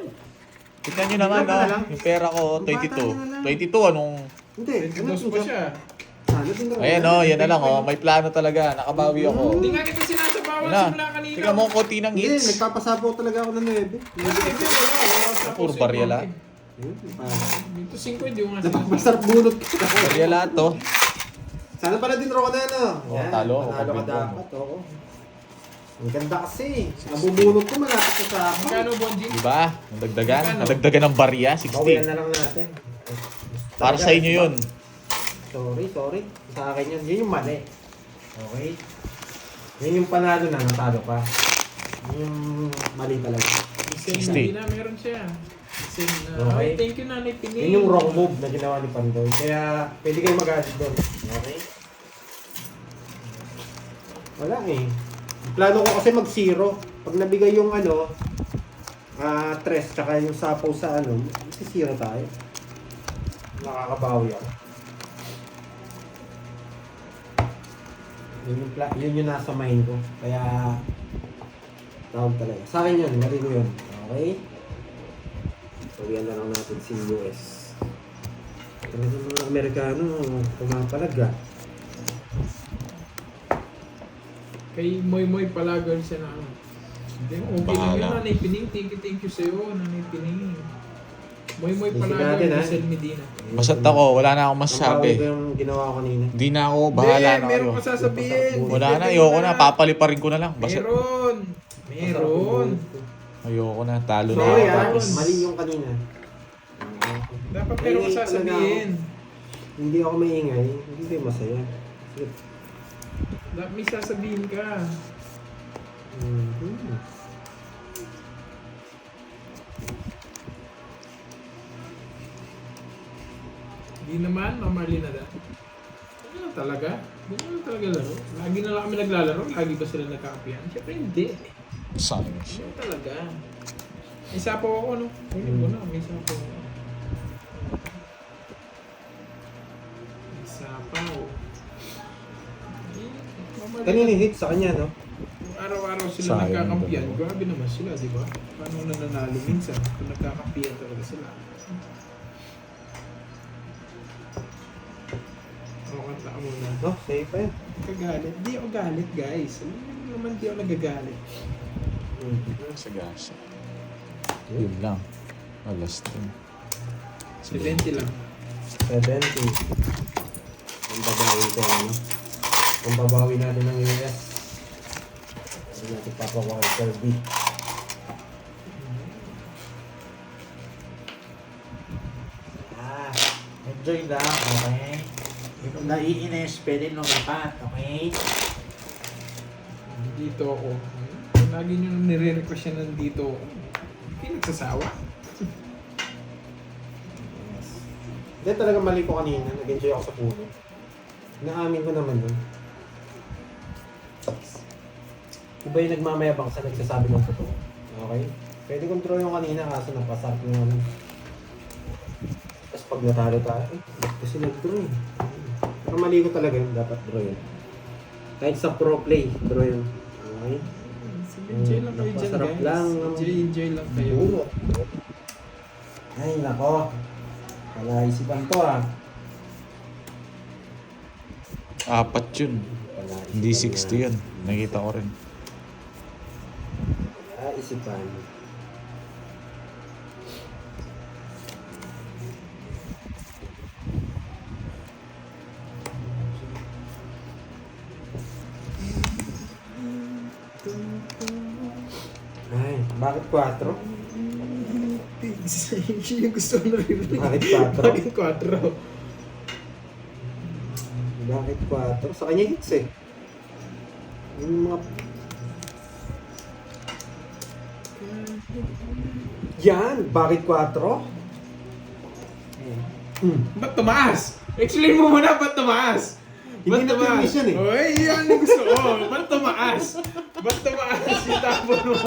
Tignan nyo naman, Bata na lang. Yung pera ko, Bata 22. na lang. 22, anong... Hindi. Ano 22 pa siya. Sana din ako. Ayan yan na lang May plano talaga. Nakabawi ako. Hindi nga kita sinasabawan Yun na. simula kanina. Tingnan mo ang konti ng Hindi, hits. nagpapasapo talaga ako ng 9. Wala. Puro barya Dito 5 hindi ko nga Napapasarap bunot ko. Barya lahat to. Sana pala din ko na ano. Oh, talo ako, Panalo ka pag-win dapat. Oo. Ang ganda kasi. Nabubunot ko malapit sa sako. Magkano, Bonji? Diba? Nadagdagan ng barya. Bawian 60. na lang natin. Para sa inyo yun. Sorry. Sa akin yun. Yun yung mali. Okay? Yun yung panalo na, natalo pa. Yun yung mali talaga. Isang 60. hindi na meron siya. Isang na. Okay. Ay, thank you Nanay Pining. Yun yung wrong move na ginawa ni Pandoy. Kaya pwede kayo mag-adit doon. Okay? Wala eh. Ang plano ko kasi mag-zero. Pag nabigay yung ano, tres, tsaka yung sapaw sa ano, mag-zero tayo. Nakakabawi ako. Yun yung nasa mind ko. Kaya, tawag talaga. Sa akin yun, mali ko yun. Okay? So, yan na lang natin si US. Talagang mga Amerikano, pumapalag ah. Kay Moy Palagan siya na ano. Hindi, okay lang yun, Bahala. Nanay Pining. Thank you sa'yo, Nanay Pining. Moy Isip Palagan, natin, ha? Giselle Medina. Basta't ako, wala na akong Masabi masasabi. ko yung ginawa ko kanina. Hindi na ako, bahala na kayo. Meron ka sasabihin. Wala na, ayoko na. Papaliparin ko na lang. Basta, Meron. ayoko na. Talo na Sorry ako. ah, Tapos, mali yung kanina. Dapat meron ka sasabihin. Hindi ako maingay, hindi kayo masaya. Dapat may sasabihin ka. Mhm. Di naman, mamali na dahil. Ano na talaga? Di naman talaga laro. Lagi na lang kami naglalaro. Lagi ba sila nagkakapihan? Siyempre hindi. sayang siya. Ano talaga? May sapaw ako, no? Kunin mo na, may sapaw ako. May sapaw. Mamali Kanina na. hit sa kanya, no? Kung araw-araw sila Sayang nagkakampihan, naman. grabe naman sila, di ba? Paano nananalo minsan kung nagkakampihan talaga sila? O, kanta ka muna. No, safe pa yun. Kagalit. Di ako galit, guys. Alam mo naman di ako nagagalit. Sagasa. Yun lang. Alas 10. 70 lang. 70. Ang babawi ko, ano? Ang babawi natin ng US. Hindi natin papawa kay Kirby. Enjoy lang, okay? Kung naiinis, pwede lumipat, okay? Dito ako. Lagi nyo nang nire-request siya nandito ako. Hindi nagsasawa. Hindi talaga mali ko kanina. Nag-enjoy ako sa puno. Naamin ko naman yun. Iba yung nagmamayabang sa nagsasabi ng totoo. Okay? Pwede kong draw yung kanina kaso napasarap yung ano. Tapos pag natalo tayo, ba't kasi nag-draw eh. Pero mali ko talaga yun. Dapat draw yun. Kahit sa pro play, draw yun. Okay? Enjoy lang kayo dyan, Napasarap guys. lang. Enjoy lang kayo. Puno. Ay, nako. Palaisipan to ah. Apat yun. Palaisipan Hindi 60 yan. yun. Nakita ko rin. Isipan. Ay, bakit 4? Siya yung gusto ko narinig. Bakit 4? Bakit 4? Bakit 4? Sa kanya hits eh. Yung mga... Yan! Bakit 4? Ba't tumaas? Explain mo muna ba't tumaas? Hindi na tumaas yan eh. Oy, yan ang gusto ko. Ba't tumaas? Ba't tumaas yung tapon mo?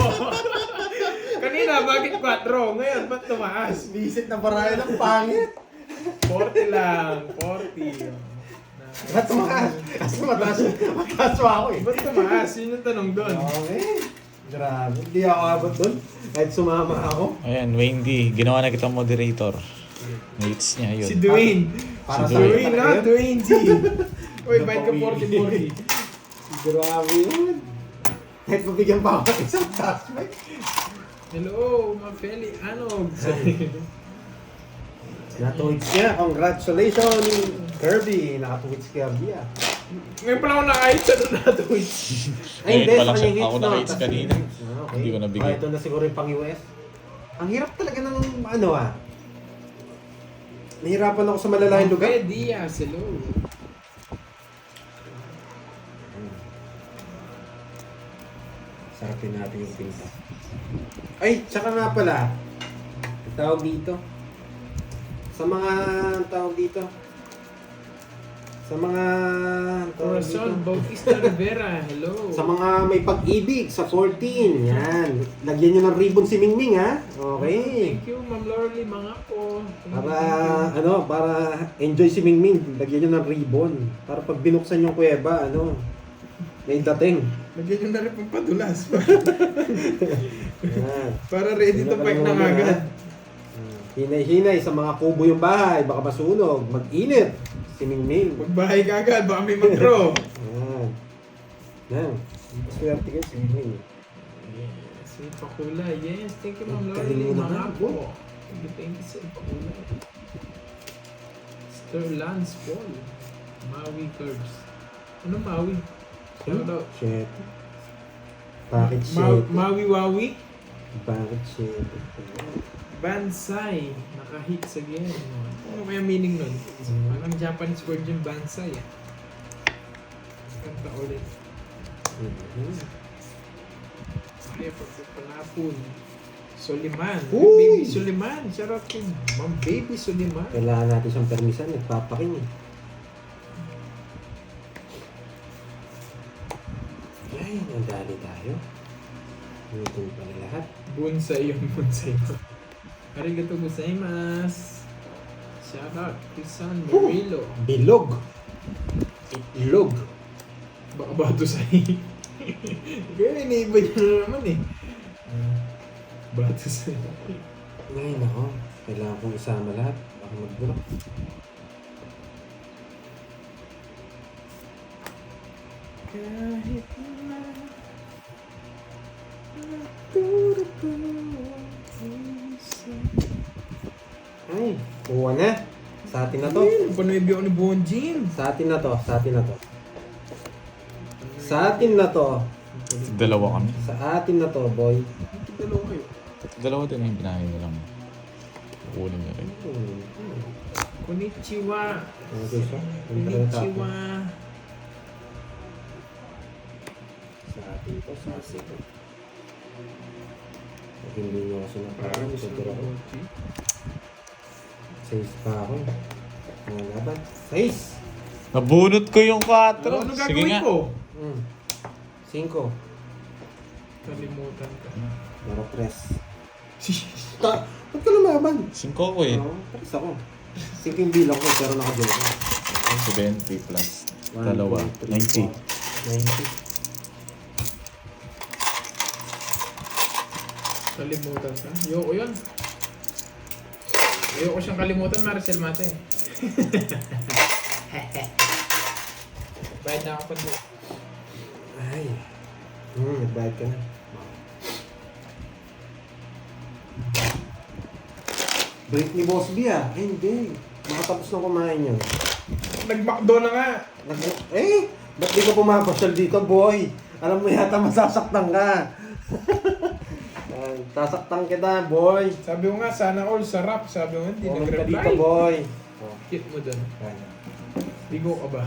Kanina, bakit 4? Ngayon, ba't tumaas? Visit na paraya ng pangit. 40 lang. 40. Ba't tumaas? Kasi mataas ako eh. Ba't tumaas? Yun yung tanong doon. Okay. Grabe. Hindi ako abot doon. Kahit sumama ako. Ayan, Wayne D. Ginawa na kitang moderator. Mates niya yun. Si Dwayne. Para Si sa Dwayne, akin no? yun. Dwayne G. Uy, bite ka 40-40. Grabe yun. Kahit mabigyan pa ako ng isang classmate. Hello, Mapeli Anog. Natuwits niya. Congratulations, Kirby. Nakatuwits si Kirby ah. Ngayon pala ako nakahit sa doon na Twitch. Ay, hindi. Ngayon pa Sa lang kanyang siya. Ako hits naka-hits Tapos kanina. yung hits. Ah, okay. Hindi ko nabigay. Ito na siguro yung pang-US. Ang hirap talaga ng ano ah. Nahirapan ako sa malalayang lugar. Okay, Diaz, hello. Sarapin natin yung pinta. Ay, tsaka nga pala. Tawag dito. Sa mga tawag dito. Sa mga tawag Corazon dito. Bautista Rivera, hello. Sa mga may pag-ibig sa 14. Yan. Lagyan nyo ng ribbon si Mingming ha. Okay. Thank you, Ma'am Lorly, mga po. Para enjoy si Mingming. Lagyan nyo ng ribbon. Para pag binuksan yung kuweba, may dating. Lagyan nyo na rin pang padulas. Yan. Para ready to fight na agad. Hinay-hinay sa mga kubo yung bahay, baka masunog, mag-init, si Mingming. Magbahay ka agad, baka may mag-draw. Yan. Yan. Swerte kayo si Mingming. Si Pakula, yes. Thank you, Ma'am Lorly, Galing mo mga naman, po. Thank you, Sir Pakula. Sir Lance Paul. Maui Curves. Ano Maui? Shout out. Shit. Bakit shit? Maui Wawi? Bakit shit? Bansai. Naka-hits again. Ano kaya meaning nun? Parang Japanese word yung bansai. Kanta ulit. Kaya pagpapanapon. Soliman. Uy! Baby Soliman. Shout out to Ma'am Baby Soliman. Kailangan natin siyang permisan, nagpapaking eh. Ay, nandali tayo. Ito pala lahat. Bonsai yung bonsai ko. Arigato gozaimasu. Shout out to San Murillo. Bilog. Itlog. Baka bato sa'yo. Kaya iniiba niya na naman eh. Bato sa'yo. Ngayon ako, kailangan kong isama lahat. Baka magbulok. Kahit na Ay, kuha na. Sa atin na to. Panuibyo ako ni Bonjin. Sa atin na to. Sa atin na to. Sa atin na to. Dalawa kami. Sa atin na to, boy. Dalawa kayo. Dalawa din yung binahin nila lang. Kukunin niya rin. Konnichiwa. Okay, so. Konnichiwa. Sa atin to. Sa atin to. Pag hindi nyo kasi nakaraan, siguro ako. 6 pa ako. Ang laban. 6! Nabunot ko yung 4. Ano Sige gagawin nga. ko? 5. Kalimutan ka. Maro press. Ba't ka lumaban? 5 ko eh. Oo, press ako. 5 yung bilang ko, pero naka-joke. 70 plus. Dalawa. 90. 90. Kalimutan ka? Ayoko yun. Ayoko siyang kalimutan, Maricel Mate. Bayad na ako pa doon. Ay. Nagbayad ka na. Break ni Boss B ah. Ay, hindi. Makatapos na kumain yun. Nag-McDo na nga. Ba't di ka pumapasyal dito, boy? Alam mo yata masasaktan ka. Sasaktan kita, boy. Sabi ko nga, sana all sarap. Sabi ko, hindi Comment ka nag-reply. dito, boy. Hit mo doon. Kaya. Bigo ka ba?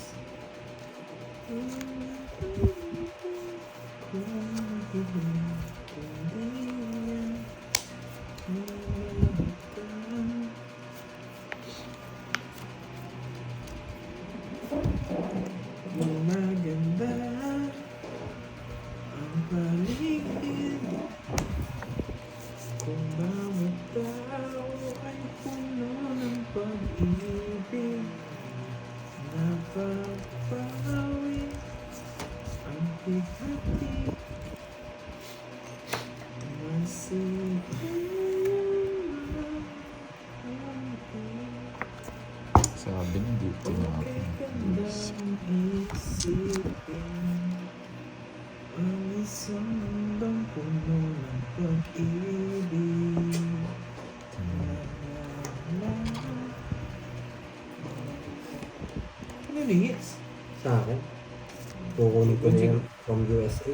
Nice. Maganda ang paligid kung bawat tao ay puno ng pag-ibig. Napapawi ang bigati Sabi na dito na ako. ang isang mundong puno ng pag-ibig. Ano yung hits? Sa akin. Kukunin ko na yan from USA.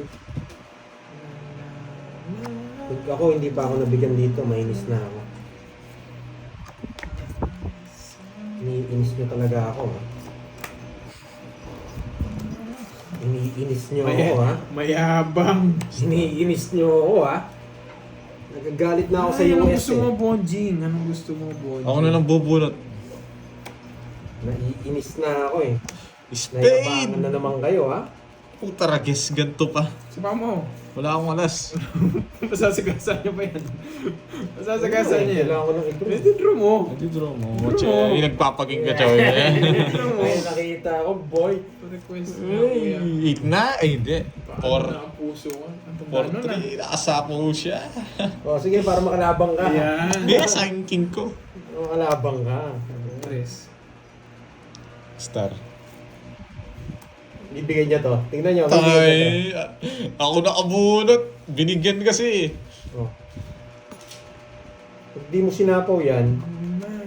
Pag ako, hindi pa ako nabigyan dito, mainis na ako. Iniinis nyo talaga ako, ha? Iniinis nyo ako, ha? Mayabang. Iniinis nyo ako, ha? Nagagalit na ako sa Anong US, gusto mo, Bonjing? Anong gusto mo, Bonjing? Ako na lang bubunot. Naiinis na ako, eh. Spain! Nayabangan na naman kayo, ha? Puta ragis, ganito pa. Saba mo. Wala akong alas. Masasagasan niyo pa yan. Masasagasan niyo yan. Kailangan ko ng i-draw. Pwede draw mo. Hindi draw mo. Draw Che, mo. yung nagpapaging ka, choy. Draw mo. Ay, nakita ako, boy. Request na, kuya. 8 na? Ay, hindi. Paano na ang puso ko? Ang tanda nun, 4-3. Nakasapo siya. O, sige, para makalabang ka. Yan. Hindi, sa aking king ko. Makalabang ka. Tres. Star. Ibigay niya to. Tingnan niyo, bibigyan niya Ay, ako nakabunot. Binigyan kasi. to. Oh. Pag di mo sinapaw yan,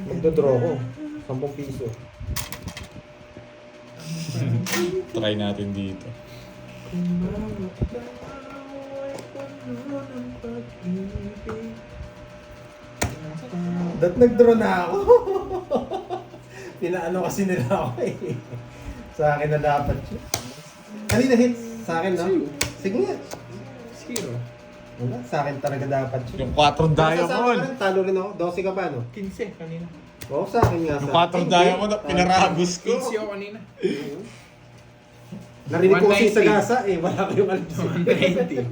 magdodraw ko. 10 piso. Try natin dito. Nagdraw na ako. Pinaano kasi nila ako eh. Sa akin na dapat yun. Kanina hit? Sa akin, no? Sa'yo. Sige nga. Zero. Wala, sa akin talaga dapat yun. Yung 4 Sa diamond. akin, talo rin ako. 12 ka ba, no? 15 kanina. Oo, sa akin nga. Yung sa 4 diamond na pinaragos ko. 15 ako kanina. Narinig ko kasi 190. sa gasa eh. Wala kayong alam. 190.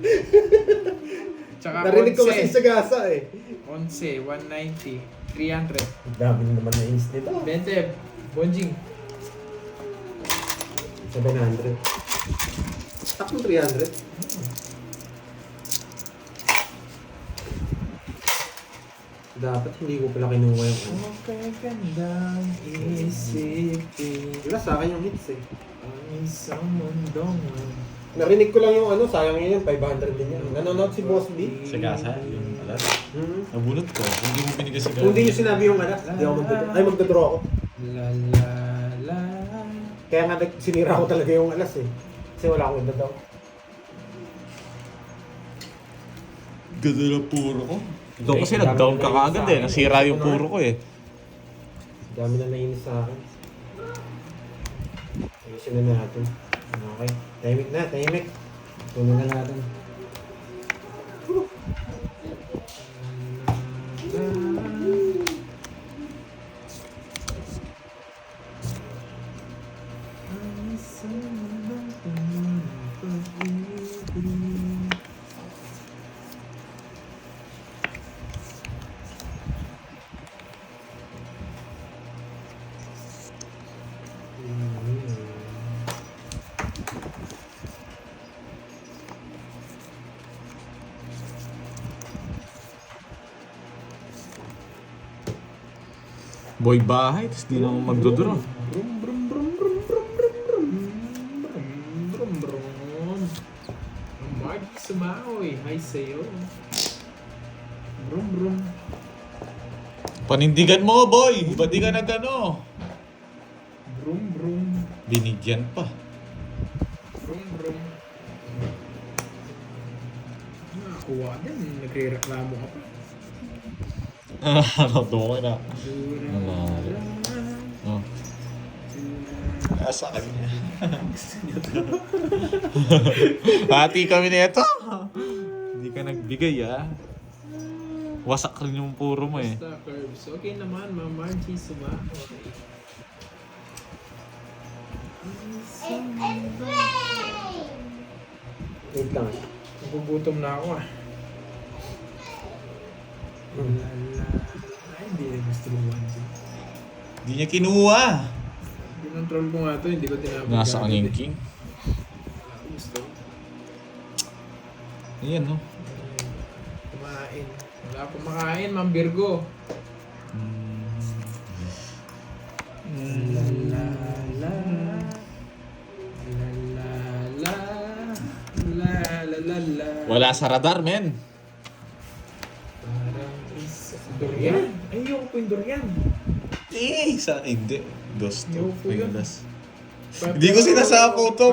Tsaka Narinig ko kasi sa gasa eh. 11, 190, 300. Ang dami na naman na inis nito. 20, Bonjing. 700. Takong 300. Dapat hindi ko pala kinuha yung ano. Okay, gandang isipin Wala, sa akin yung hits eh. ang isang mundong Narinig ko lang yung ano, sayang yun, 500 din yan. Nanonood si Boss B. Sa gasa, yung alas. Hmm. Nabunot ko. Hindi mo binigay sa Kung hindi nyo sinabi yung alas, hindi ako magdodraw. Ay, magdodraw ako. La la la. Kaya nga sinira ko talaga yung alas eh. Kasi wala akong magdodraw. Ganda na puro ko. Ikaw kasi nag-down ka kagad eh. Nasira yung puro ko eh. Dami na nainis sa akin. Ayusin na natin. Okay. Tahimik na, tahimik. Tuloy na natin. Boy bahay, tapos di na ako magdodraw. Brum brum brum brum brum brum brum brum brum brum. Ang Mark Sumaoy, hi sa'yo. Brum brum. Panindigan mo, boy! Ba't di ka nag-ano? Brum brum. Binigyan pa. Brum brum. magrereklamo ka pa. Ano, dumo na. Oh. Asa kanya. Hati kami nito. Hindi ka nagbigay ah. Wasak rin yung puro mo eh. Basta curves. Okay naman, Ma'am Margie Sumaho. Wait lang. Nagugutom na ako ah. Ay, hindi na gusto mo Margie. Hindi niya kinuha. Dinontrol ko nga to, hindi ko tinapos. Nasa kanyang king. Gusto. Ayan no. Kumain. Wala akong makain, Ma'am Virgo. La la la. La la la. La la la la. Wala sa radar men. Parang isa. Durian? Ay, ayoko po yung durian. Sa hindi. Dos to. Ayoko yun. Hindi ko sinasapo to.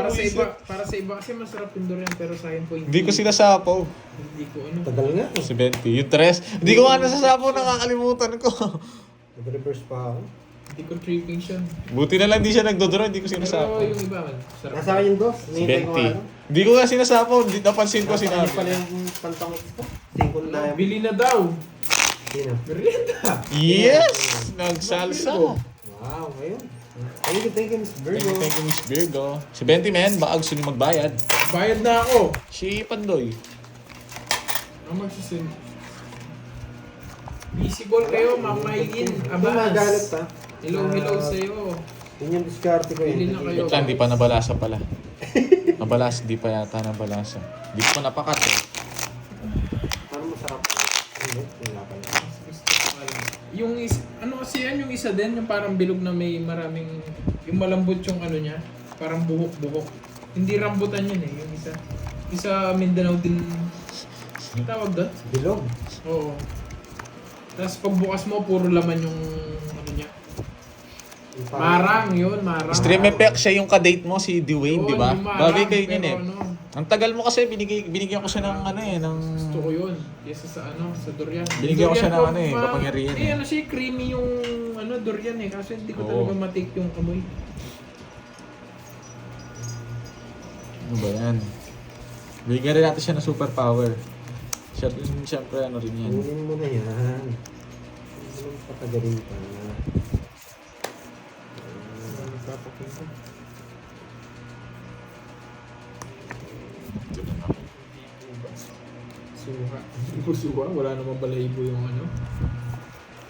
Para sa iba kasi masarap yung durian pero sa akin po Hindi ko sinasapo. Hindi ko ano. Tagal nga. Si 20. Yung tres. Hindi ko nga nasasapo. Nakakalimutan ko. Nag-reverse pa ako. Hindi ko tripping siya. Buti na lang di siya nagdodoro. Hindi ko Pero sinasapo. yung iba man. Sarap. Nasa akin yung dos. Si Nihintay ko nga 20. Hindi ko nga sinasapo. Hindi napansin ko Nasa akin sinabi. pala yung pantangit ko. Singkol na yan. Bili na daw. Sino? Merienda. Yes! Nagsalsa. Wow, ngayon. Thank you, Miss Virgo. Thank you, Miss Virgo. Si 20 men, baka gusto niyo magbayad. Bayad na ako. Si Pandoy. Ang magsisin. Busy call kayo, Ma'am Maylin. Magalit Abas. pa. Hello sa'yo. Yun yung diskarte ko Bili yun. na kayo. Ito, hindi pa nabalasa pala. Nabalasa, hindi pa yata nabalasa. Hindi pa napakat eh. Parang masarap. Hindi, wala pa lang. Gusto ko alam. Yung ano kasi yan, yung isa din, yung parang bilog na may maraming, yung malambot yung ano niya, parang buhok-buhok. Hindi rambutan yun eh, yung isa. Isa Mindanao din, tawag doon? Bilog. Oo. Tapos pagbukas mo, puro laman yung ano niya. Yung parang- Marang yun, marang. Stream effect siya yung kadate mo, si Dwayne, Yun, di ba? yung marang, Bagay kayo yun pero eh. ano, Ang tagal mo kasi, binigyan ko siya ng ano eh, ng... gusto ko yun. Kesa sa ano, sa durian. Binigyan ko siya ng Durian ano eh, po, kapangyarihan Eh eh. ano siya, creamy yung ano, durian eh. Kasi hindi ko Oo. talaga matake yung amoy. Ano ba yan? Bigyan rin natin siya ng superpower. Siyempre ano rin yan. Kunin mo na yan. Hindi mo patagalin pa. Ano nagpapapunta? Suha. Ibo suha? Wala namang balahibo yung ano.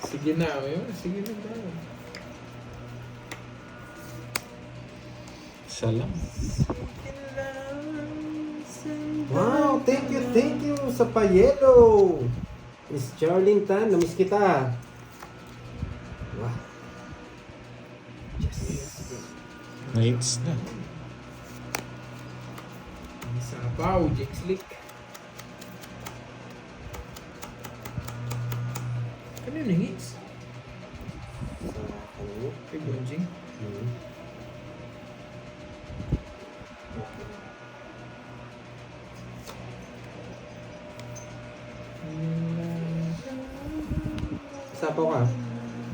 Sige na, yun. Sige na daw. Salam. Wow, thank you sa payelo. Miss Charlene Tan, namiss kita. Wow. Nights na. Sapaw, Jake Slick. Ano yun yung hits? Sa ano? Kay Bonjing? Hmm. Sapaw ka.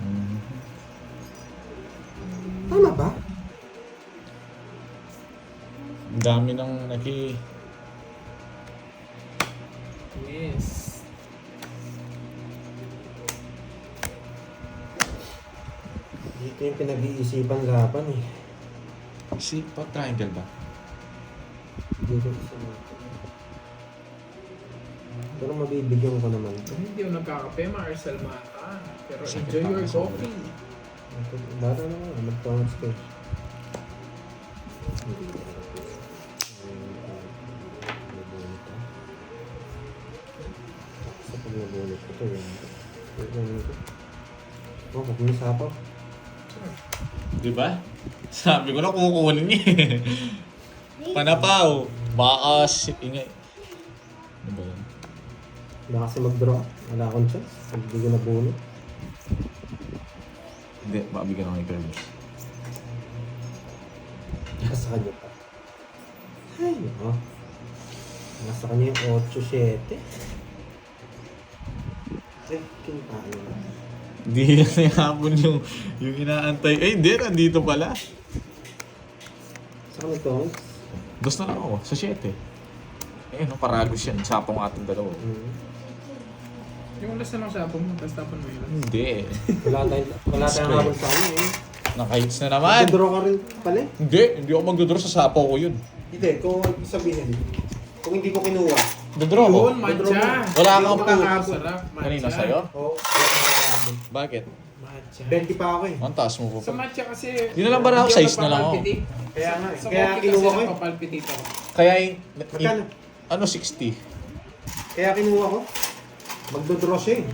Mm. Tama ba? Ang dami ng naki... Yes. Dito yung pinag-iisipan laban eh. Si triangle ba? Dito isa natin. Pero mabibigyan ko naman. Hindi ako nagkakape, Marcel Mata. Pero Sakit enjoy pa your ako, coffee. Bata na nga, mag-tongats ko. Sa pag-nabunot ko ito yun. Oh, huwag mo sapaw. Di ba? Sabi ko na kukunin niya eh. Panapaw. Bakas. Ingay. Ano ba yun? Wala kasi mag-draw. Wala akong chance. Hindi ko nabunot. Hindi, baka bigyan ako ng curves. Nasa kanya pa. Ay, oh. Nasa kanya yung 8-7. Kinakain. Hindi yan hapon yung inaantay. Eh, hindi. Nandito pala. Saan ito? Gusto na ako. Sa 7. Eh, no, paragos yan. Sapong ating dalawa. Yung last na lang sa mo, tapos tapon mo yun. Hindi. Wala tayong habol sa ano eh. Nakahits na naman. Mag-draw ka rin pala eh. Hindi ako magdodraw sa sapaw ko yun. Hindi, kung sabihin, kung hindi ko kinuha. Dodraw ko. Yun, matcha. Wala Hindi kang ako po. makakahabol. Sarap, matcha. Kanina sa'yo? Oo, wala akong makakahabol. Bakit? Matcha. 20 pa ako eh. Ang taas mo po. Sa matcha kasi... Yun na lang ba na ako? hindi Size na lang ako. napapalpitate. Kaya nga eh. Sa Kaya coffee kinuha kasi ko eh. napapalpitate ako. Kaya Magkano? ano 60? Kaya kinuha ko. Magdodraw siya eh.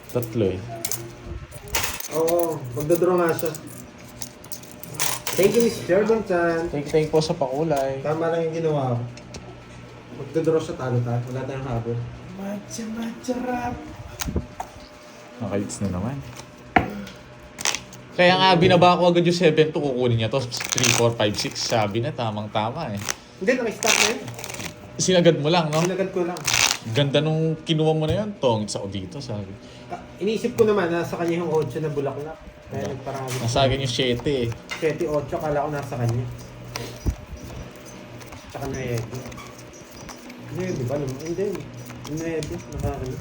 Tatlo eh. Oo, magdodraw nga siya. Thank you, Miss Jordan-chan. Thank po sa pakulay. Tama lang yung ginawa ko. Magdodraw siya, talo tayo. Wala tayong habol. Matcha, matcha rap. Nakahits na naman. Kaya nga binaba ko agad yung 7 to kukunin niya to 3, 4, 5, 6. Sabi na tamang-tama eh. Hindi, nakistop na yun. Sinagad mo lang, no? Sinagad ko lang. Ganda nung kinuha mo na yun. Tongits ako dito, sabi. Iniisip ko naman, nasa kanya yung 8 na bulaklak. Kaya nagparami. Nasa akin yung 7 eh. 7, 8, kala ko nasa kanya. Tsaka 9. 9 ba naman? Hindi. 9, nakakala.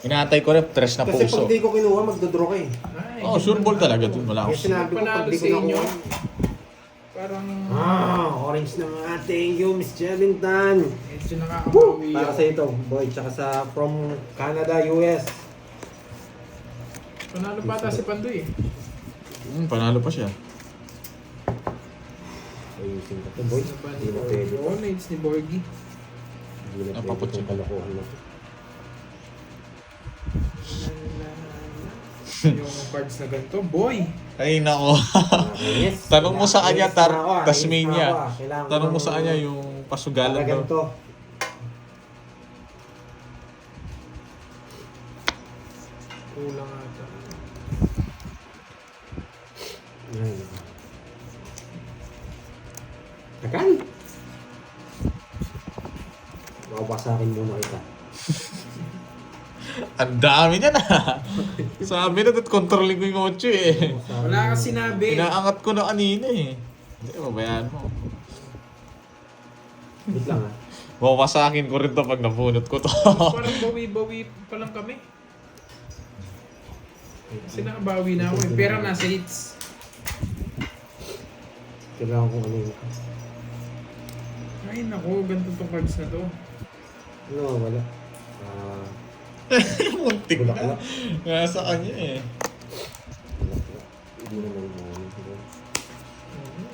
Inaantay ko rin, tres na Kasi puso. pag di ko kinuha, magdodraw ka eh. Ay, Oh, sure ball talaga dun. Wala Kaya ako. sinabi ko, pag Panalo di ko sa inyo. nakuha. Parang... Orange na mga. Thank you, Miss Jelington. Medyo nakakabawi Para ako. sa ito, boy. Tsaka sa from Canada, US. Panalo pa ata si Pandoy eh. Panalo pa siya. Ayusin ko ito, boy. Ano ba Hindi ni na Borgie? pwede. Oo, needs ni Borgie. Hindi na pwede Napaputsi itong ko. kalokohan na to. Yung cards na ganito, boy! Ay, nako. Yes. Tanong mo sa kanya, Yes na ako, ah. Tasmania. Yes na ako, ah. Kailangan ko Tanong mo ng- sa kanya yung pasugalan Talagang daw. to. Kulang ata. Ay. Tagal. Bawasakin muna kita. Ang dami niya na. Sabi na, controlling ko yung 8 eh. Wala ka sinabi. Inaangat ko na kanina eh. Hindi, babayaan mo. Wait lang ah. Wawasakin ko rin to pag nabunot ko to. Parang bawi-bawi pa lang kami. Kasi nakabawi na ako eh. Pera nasa hits. Kailangan kong ano yun. Ay naku, ganito tong cards na to. Ano, wala. Muntik na. Bulaklak. Nasa kanya eh. Hindi naman mo.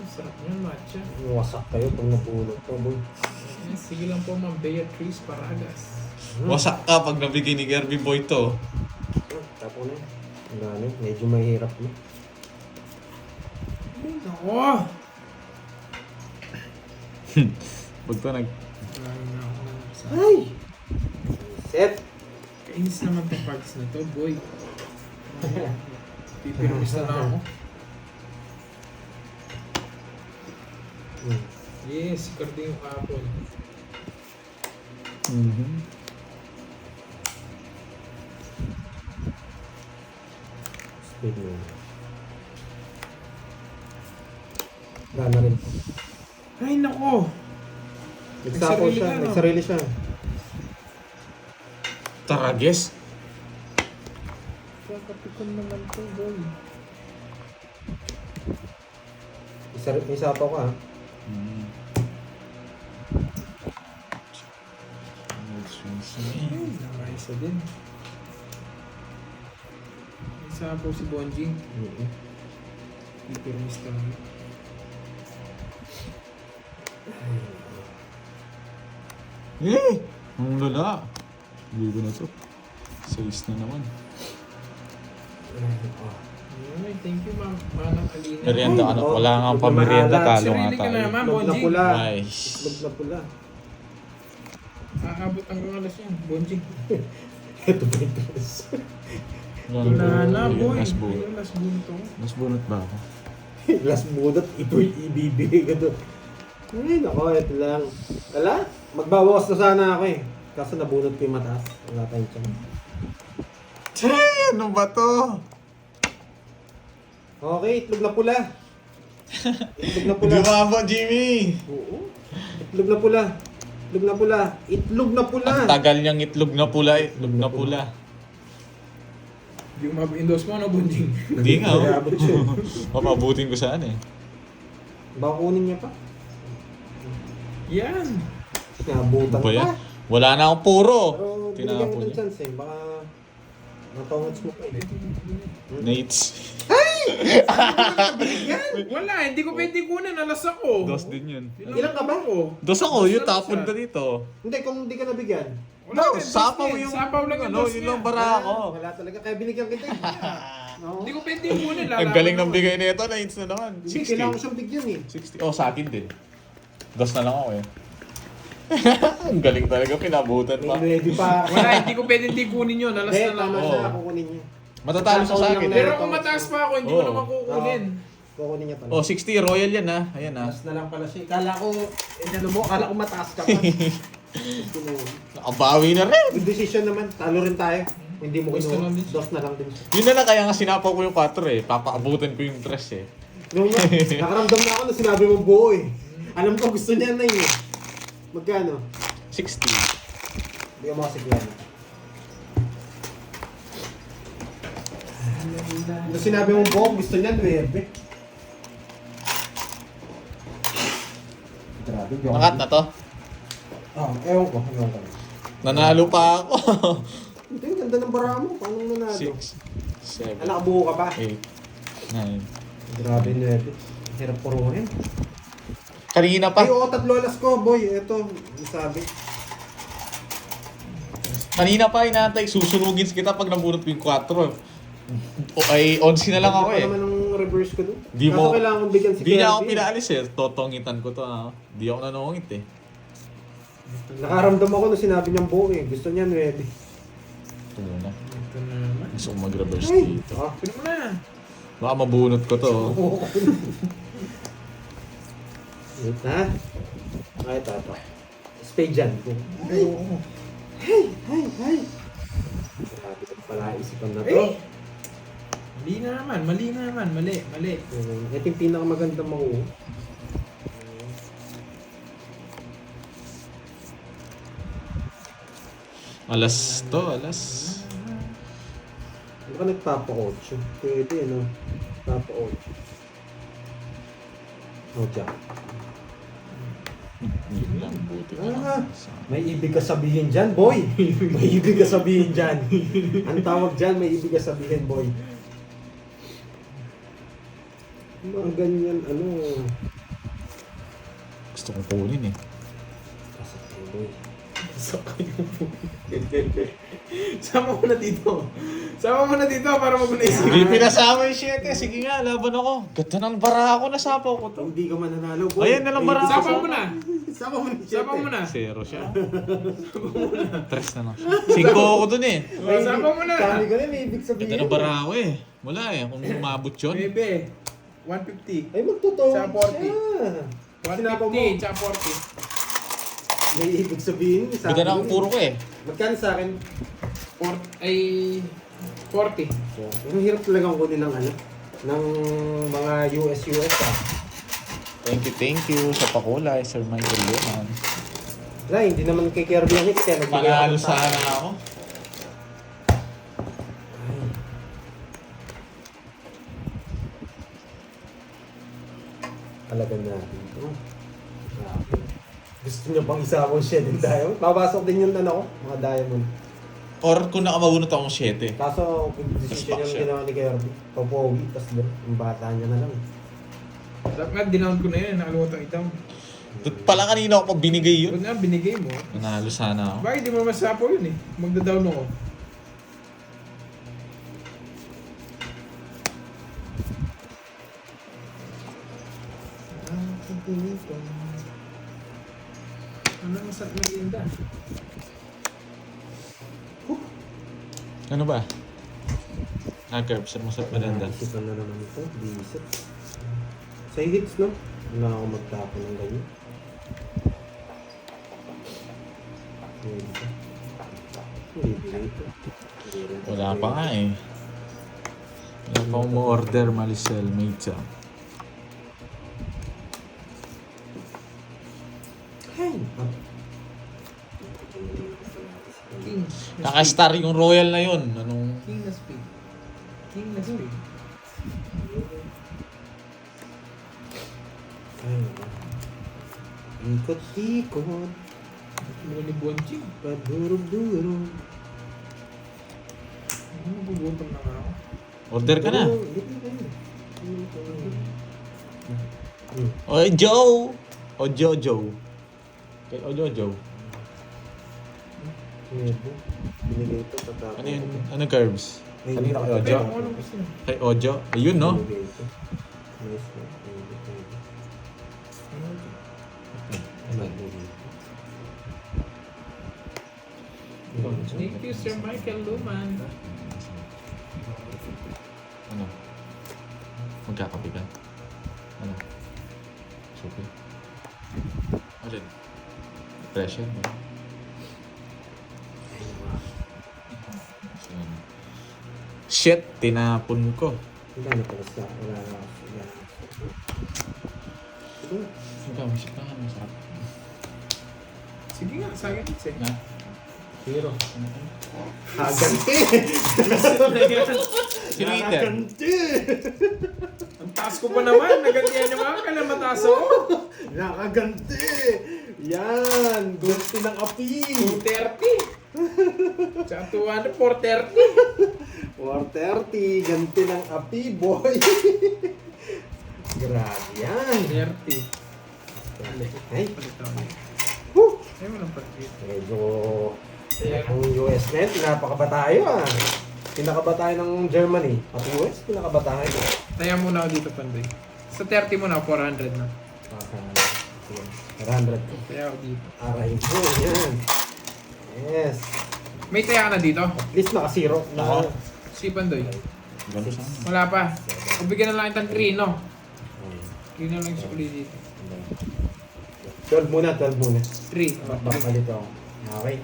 Sarap yun, matcha. Wasak kayo pag nabulot ko, boy. Sige lang po, Ma'am Beatrice Paragas. Wasak ka pag nabigay ni Kirby Boy to. Tapo na. Ang dami. Medyo mahirap na. Ay naku! Pag to nag... Lalo na ako sa... Ay! Set! Kainis naman tong cards na to, boy. Pipirmis na lang ako. Yes, kardi yung kapon. Speed mo. Gana rin. Ay nako! Nagsapo Nagsarili siya. ka, no? Nagsarili siya. Tarages. Kakapikon naman to, boy. May sapo ka ha. Ay, nakaisa din. Isa po si Bonjing. Pipirmis ka lang. Eh! Ang lala. Hindi ko na to. 6 na naman. Ay, thank you, ma'am. Manang Alina. Merienda ka na. Oh, Wala nga huwag pa na merienda. maalat. Talo nga Sarili ka tayo. naman, Itlog na Bonjing. pula. Nice. Itlog na pula. Aabot hanggang alas yan, Bonjing. Ito ba yung dress? Wala na, boy. Last bunot. Ayun, last bunto. Last bunot ba ako? Last bunot, ibibigay ka doon. Ay, nako, ito lang. Wala, magbabawas na sana ako eh. Kaso nabunot ko yung mataas. Wala tayong chance. Che, ano ba to? Okay, itlog na pula. Itlog na pula. Hindi umabot, Jimmy. Oo. Itlog na pula. Itlog na pula. Itlog na pula. Ang tagal niyang itlog na pula, itlog na pula. Hindi ko ma-endorse mo, no, Bunjing? Hindi nga, oh. Abot siya. Papabutin ko saan eh. Baka kunin niya pa. Yan. Nabutan Ano ba yan? pa. Wala na akong puro. Pero binigyan Tinapon mo ng niya. chance eh. Baka matongits mo pa eh. Nates. Wala, hindi ko pwede kunin. Alas ako. Dos din yun. Ilan ka ba? Ako. Dos ako, yung tapon ka dito. Hindi, kung hindi ka nabigyan. Wala, No, dos sapaw din. yung... Sapaw lang yung ano, dos yun niya. lang bara ako. Wala talaga. Kaya binigyan kita eh. No? Hindi ko pwede kunin. Ang galing ng bigay nito, Nates na naman. Hindi, kailangan ko 60. siyang bigyan eh. 60. Oh, sa akin din. Dos na lang ako eh. Ang galing talaga, pinabutan pa. May ready pa. Wala, hindi ko pwede hindi kunin yun. Alas Hindi, na lang tama ako. siya. Oo. Kukunin niya. Matatalo siya sa akin eh. Pero kung mataas pa ako, hindi ko Oo. naman kukunin. Kukunin niya pala. Oh, 60, royal yan ha. Ayan ha. Taas na lang pala siya. Kala ko, ano mo, kala ko mataas ka pa. Gusto mo yun. Nakabawi na rin. Good decision naman. Talo rin tayo. Hindi mo Gusto kinuha. lang din siya. Dos na lang din siya. Yun na lang kaya nga sinapaw ko yung 4 eh. Papaabutan ko yung 3 eh. Nung nakaramdam na ako na sinabi mo buo eh. Alam ko gusto niya na yun. Magkano? 60. Hindi ka makasiglan. Nung sinabi mo buo, gusto niya 9. Grabe, Nakat na to. Ewan ko. Ewan ko. Nanalo pa ako. Hindi, ang ganda ng bara mo. Paano nanalo? 6, Ah, 7, nakabuo ka pa. 8, 9. Grabe, 9. Hirap puruhin. Kanina Ay, pa. oo, 3 alas ko, boy. Ito, sabi. Kanina pa inaantay. Susunugin kita pag nabunot ko yung 4. O ay, 11 na lang ako eh. Ano naman ang reverse ko doon? Di Kaso mo- kailangan kong bigyan si Di niya ako Kirby. pinaalis eh. Totongitan ko to ha. Di ako nanungit eh. Nakaramdam ako nung sinabi niyang buo eh. Gusto niya 9. Ito muna. Ito naman. Gusto ko mag-reverse Ay! dito. Ah. Kunin mo na. Baka mabunot ko to. Wait ha? Ay, ito. Spade dyan. Ay, Hey! Grabe ka pala isipan na to. Eh! Mali na naman, mali na naman, mali. Ito yung pinakamaganda mo. Alas to, alas. Ano ka nagpapa-8? Pwede, no? Papa-8. Oh, Jack. Yun lang, buti na lang. Ah, may ibig ka sabihin dyan, boy. May ibig ka sabihin dyan. Ang tawag dyan, may ibig ka sabihin, boy. Mga ganyan, ano. Gusto kong kunin eh. Pasok tayo, boy. Sama mo na dito. Sama mo na dito para mag-unaisip. Hindi pinasama yung 7. Sige nga, laban ako. Ganda ng bara ako, nasapaw ko to. Hindi ka mananalo, boy. Ayan na lang bara. Sama mo na. Sama mo na. Sama mo na. 0 siya. 3 na lang siya. 5 ako dun eh. Sama mo na. Sabi ko na, may ibig sabihin. Ganda ng bara ako eh. Wala eh, kung umabot yun. Bebe, 150. Ay, magtotoo Sa 40. siya. Sinabi mo, 150, tsaka 40. may ibig sabihin. Sabi Ganda na ko ang puro ko eh. Magkano sa akin? Ay, 40. Pero hirap talagang kunin ng ano, ng mga US ah. Thank you sa pakulay, Sir Michael Leman. Wala, hindi naman kay Kirby ang hit, kaya nagbigay ako Manalo ng tao. sana ako. Talagang natin ito. Grabe. Gusto niyo pang isa akong shed and diamond? Papasok din yung ano ko, mga diamond. Or kung nakamabunot akong 7. Kaso, decision Mas yung siya. ginawa ni Kirby. Papogi, tapos yung bata niya na lang. Dapat nga, dinown ko na yun. Nakalimutan itaw. Pala kanina ako pa binigay Huwag yun. na, binigay mo. Nanalo sana ako. Bakit di mo masapo yun eh? Magda-down ako. Ano masarap na linda? Ano ba? Curve, sir mo sa maganda. Isipan na naman ito, bisit. Sa hits, no? Wala akong magtapon ng ganyan. Wala pa nga eh. Wala pa akong order, Maricel Meza. King. Naka-star yung Royal na yun. Anong... King na speed. King na speed. Ikot-ikot, Mga ni Bonching. padurog-durog. Nagugutom na nga ako. Order ka na. Hmm. Oy, Joe! O Jojo. Kay O Jojo. Binigay ito, tatapos. Ano yun? Ano curves? Kanina kay Ojo? Pero kung anong gusto mo. Kay Ojo? Ayun, no? Binigay ito. Nice na. Thank you, Sir Michael Luman. Ano? Magkakape ka? Ano? Supi? Alin? Pressure mo? Shit! Tinapon ko. Wala na pala sa... Wala na. Ikaw, shit na nga. Masarap. Sige nga, sa akin it's eh. Na? Zero. Haganti! Sino eater? Haganti! Ang taas ko pa naman. Nagantihan niyo mga ka na mataas ako. Nakaganti! Yan! Ganti ng api! 230. Tsaka 200, 430. 430! Ganti ng api, boy! Grabe yan! 30. Ay! Palit ako niya. Whew! Ay, walang pag-git. Medyo... Ang US net, pinapakaba tayo ah. Pinakaba tayo ng Germany. At US, pinakaba tayo. Taya muna ako dito, Pandoy. Sa 30 muna, 400 na. Sige, 400. Taya ako dito. Aray mo, yan. Yes. May taya ka na dito? At least naka-zero. Ako? Si Pandoy. Ganun sana. Wala pa. Bigyan na lang itang 3, no? 3 na lang yung sukli dito. 12 muna, 12 muna. 3. Bakalit ako. Okay.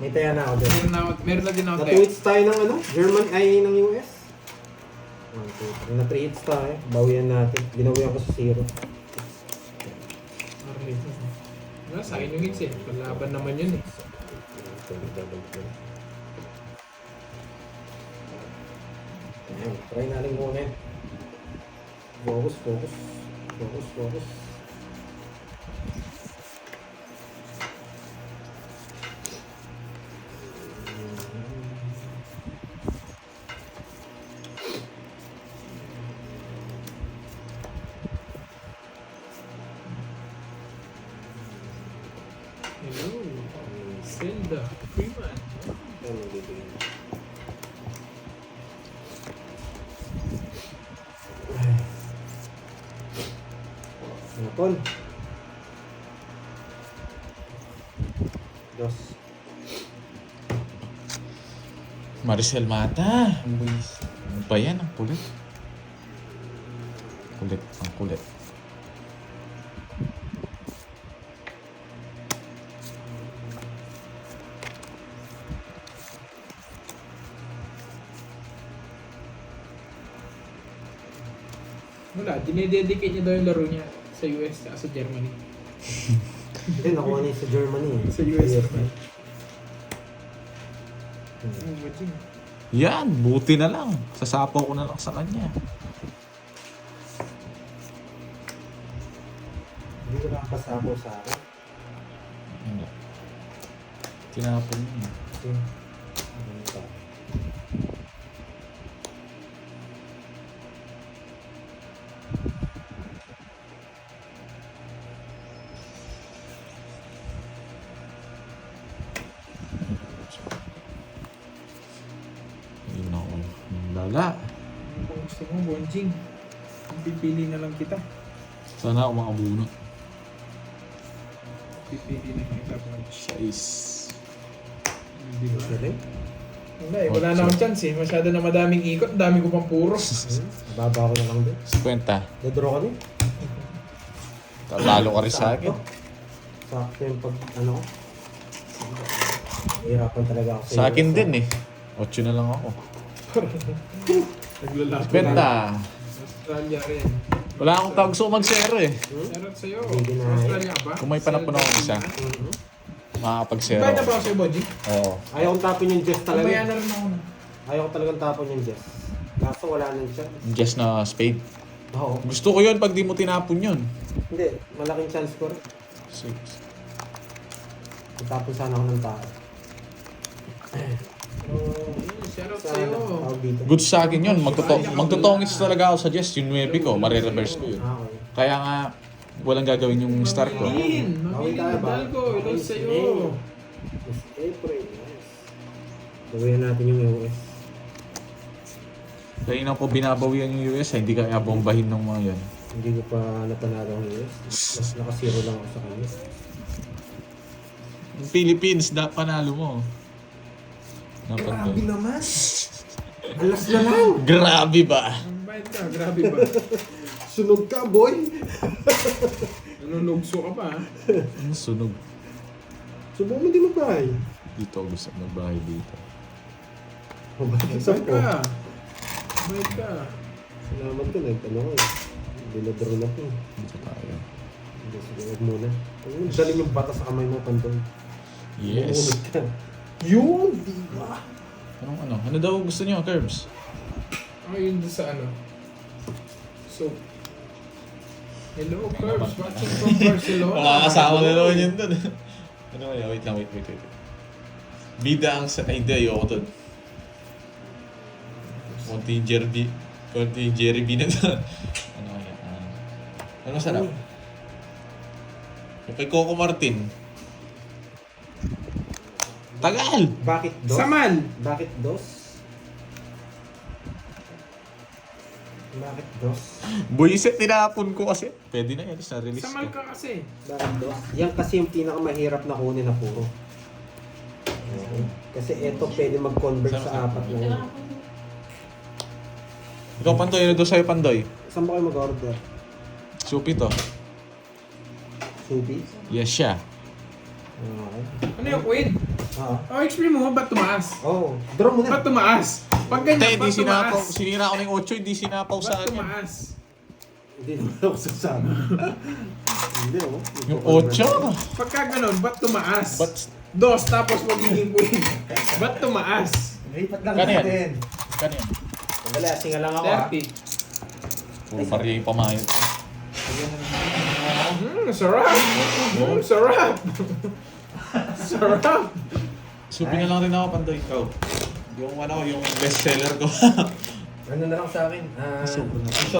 May taya na ako dyan. Meron na din ako Na taya. 2 hits tayo ng ano? German ay ng US. 1, 2, 3. Na 3 hits tayo. Bawian natin. Binawian ko sa 0. Okay. Wala, sa akin yung hits eh. Palaban naman yun eh. Ayan, try natin muna yun. Focus, focus. Focus, focus. Hello. Zelda. Freeman. Ano dito yun? Napon. Dos. Maricel Mata. Ang buwis. Ano ba yan? Ang kulit. Kulit. Ang kulit. Wala, dinededicate niya daw yung laro niya sa US at sa Germany. Hindi, nakuha niya sa Germany. Sa US. Hmm. Ano ba yun? Yan, buti na lang. Sasapaw ko na lang sa kanya. Hindi ko lang pasapo sa akin. Hindi. Tinapon niya. Ano ba? Yun ako. Lala. Kung gusto mo, Bonjing, pipili na lang kita. Sana ako makabunot. Pipili na kita, Bonjing. 6. Di ba? Galing. Wala eh, wala na akong chance eh. Masyado na madaming ikot, dami ko pang puro. Baba ko na lang din. 50. Dodraw ka din. Talo ka rin sa akin. Sakto yung pag, ano, Hirapan talaga ako Sa akin din eh. 8 na lang ako. Naglalako. Benta. Australia rin. Wala akong tawag so mag-zero eh. Sarap sa'yo. Hindi na. Australia ba? Kung may panapon ako isa, Mhm. makakapag-zero. Bayad na ba ako sa'yo, Boji? Oo. Ayaw kong tapon yung Jess talaga. Bayad na rin ako na. Ayaw ko talagang tapon yung Jess. Kaso wala nang siya. Just na spade. Oo. Gusto ko yun pag di mo tinapon yun. Hindi, malaking chance ko rin. 6. Itapon sana ako ng tao. Sarap Sa sa'yo. tawag dito. Good sa akin yun. Magtotongits talaga ako sa Jess. Yung 9 ko, marireverse ko yun. Ah, okay. Kaya nga, walang gagawin yung star ko. Mabilin. Bawin Mabilin tayo na ba? Dalgo. Hello sa'yo. Miss April, nice. Gawin natin yung US. Kanina ko binabawian yung US, hindi kaya bombahin ng mga yan. Hindi ko pa napanalo ang US. Mas naka-zero lang ako sa kanya. Yung Philippines, panalo mo. Dapat Grabe ba? naman! Alas na lang! Grabe ba? Ang bayad ka. Grabe ba? Sunog ka, boy! Nanunugso ka pa, ha? Ano sunog? Subo mo di magbahay. Dito ako gusto magbahay dito. Mabalik sa Bayad po. ka. Bayad ka. Salamat ka, nagtanong ko eh. Dinodro na ko. Dito tayo. Hindi, sige, huwag muna. Huwag mo dalhin yung bata sa kamay mo, Pandoy. Yes. Umuunod ka. Yun! Di ba? Anong ano? Ano daw gusto niyo, Curbs? Ako yun doon sa ano. So, hello, Curbs. Watching from Barcelona. Makakasama na naman yun dun. Ano kaya? Wait lang, wait. Bida ang sa... Ay, hindi. Ayoko dun. Konti Jerry B na dun. Ano kaya? Ano sarap? Yung kay Coco Martin. Tagal! Bakit dos? Samal! Bakit dos? Bakit dos? Buisit, tinapon ko kasi. Pwede na yan, sa release Samal ko. ka kasi. Bakit dos? Yan kasi yung pinakamahirap na kunin na puro. Okay. Kasi eto pwede mag-convert sa apat na yun. Ikaw, Pandoy, ano daw sa'yo, Pandoy? Saan ba kayo mag-order? Supi to. Subi? Yes, siya. Okay. Ano yung quid? Oo. Oh, explain mo, ba't tumaas? Oh, draw mo na. Ba't tumaas? Pag Hindi, ganyan, hindi ba't sinapaw. tumaas? Sinira ko ng 8, hindi sinapaw sa Ba't akin. tumaas? Hindi naman ako sasama. Hindi oh. Yung 8? Pagka ganun, ba't tumaas? But, Dos, tapos magiging quid. Ba't tumaas? Lipat lang Kano yan? natin. kanyan. Wala, singa lang ako ah. 30. Puro barya yung pamayot. Sarap! Sarap! Sarap! Supi na lang rin ako, Pandoy. Ikaw. Yung ano, yung best seller ko. Ano na lang sa akin?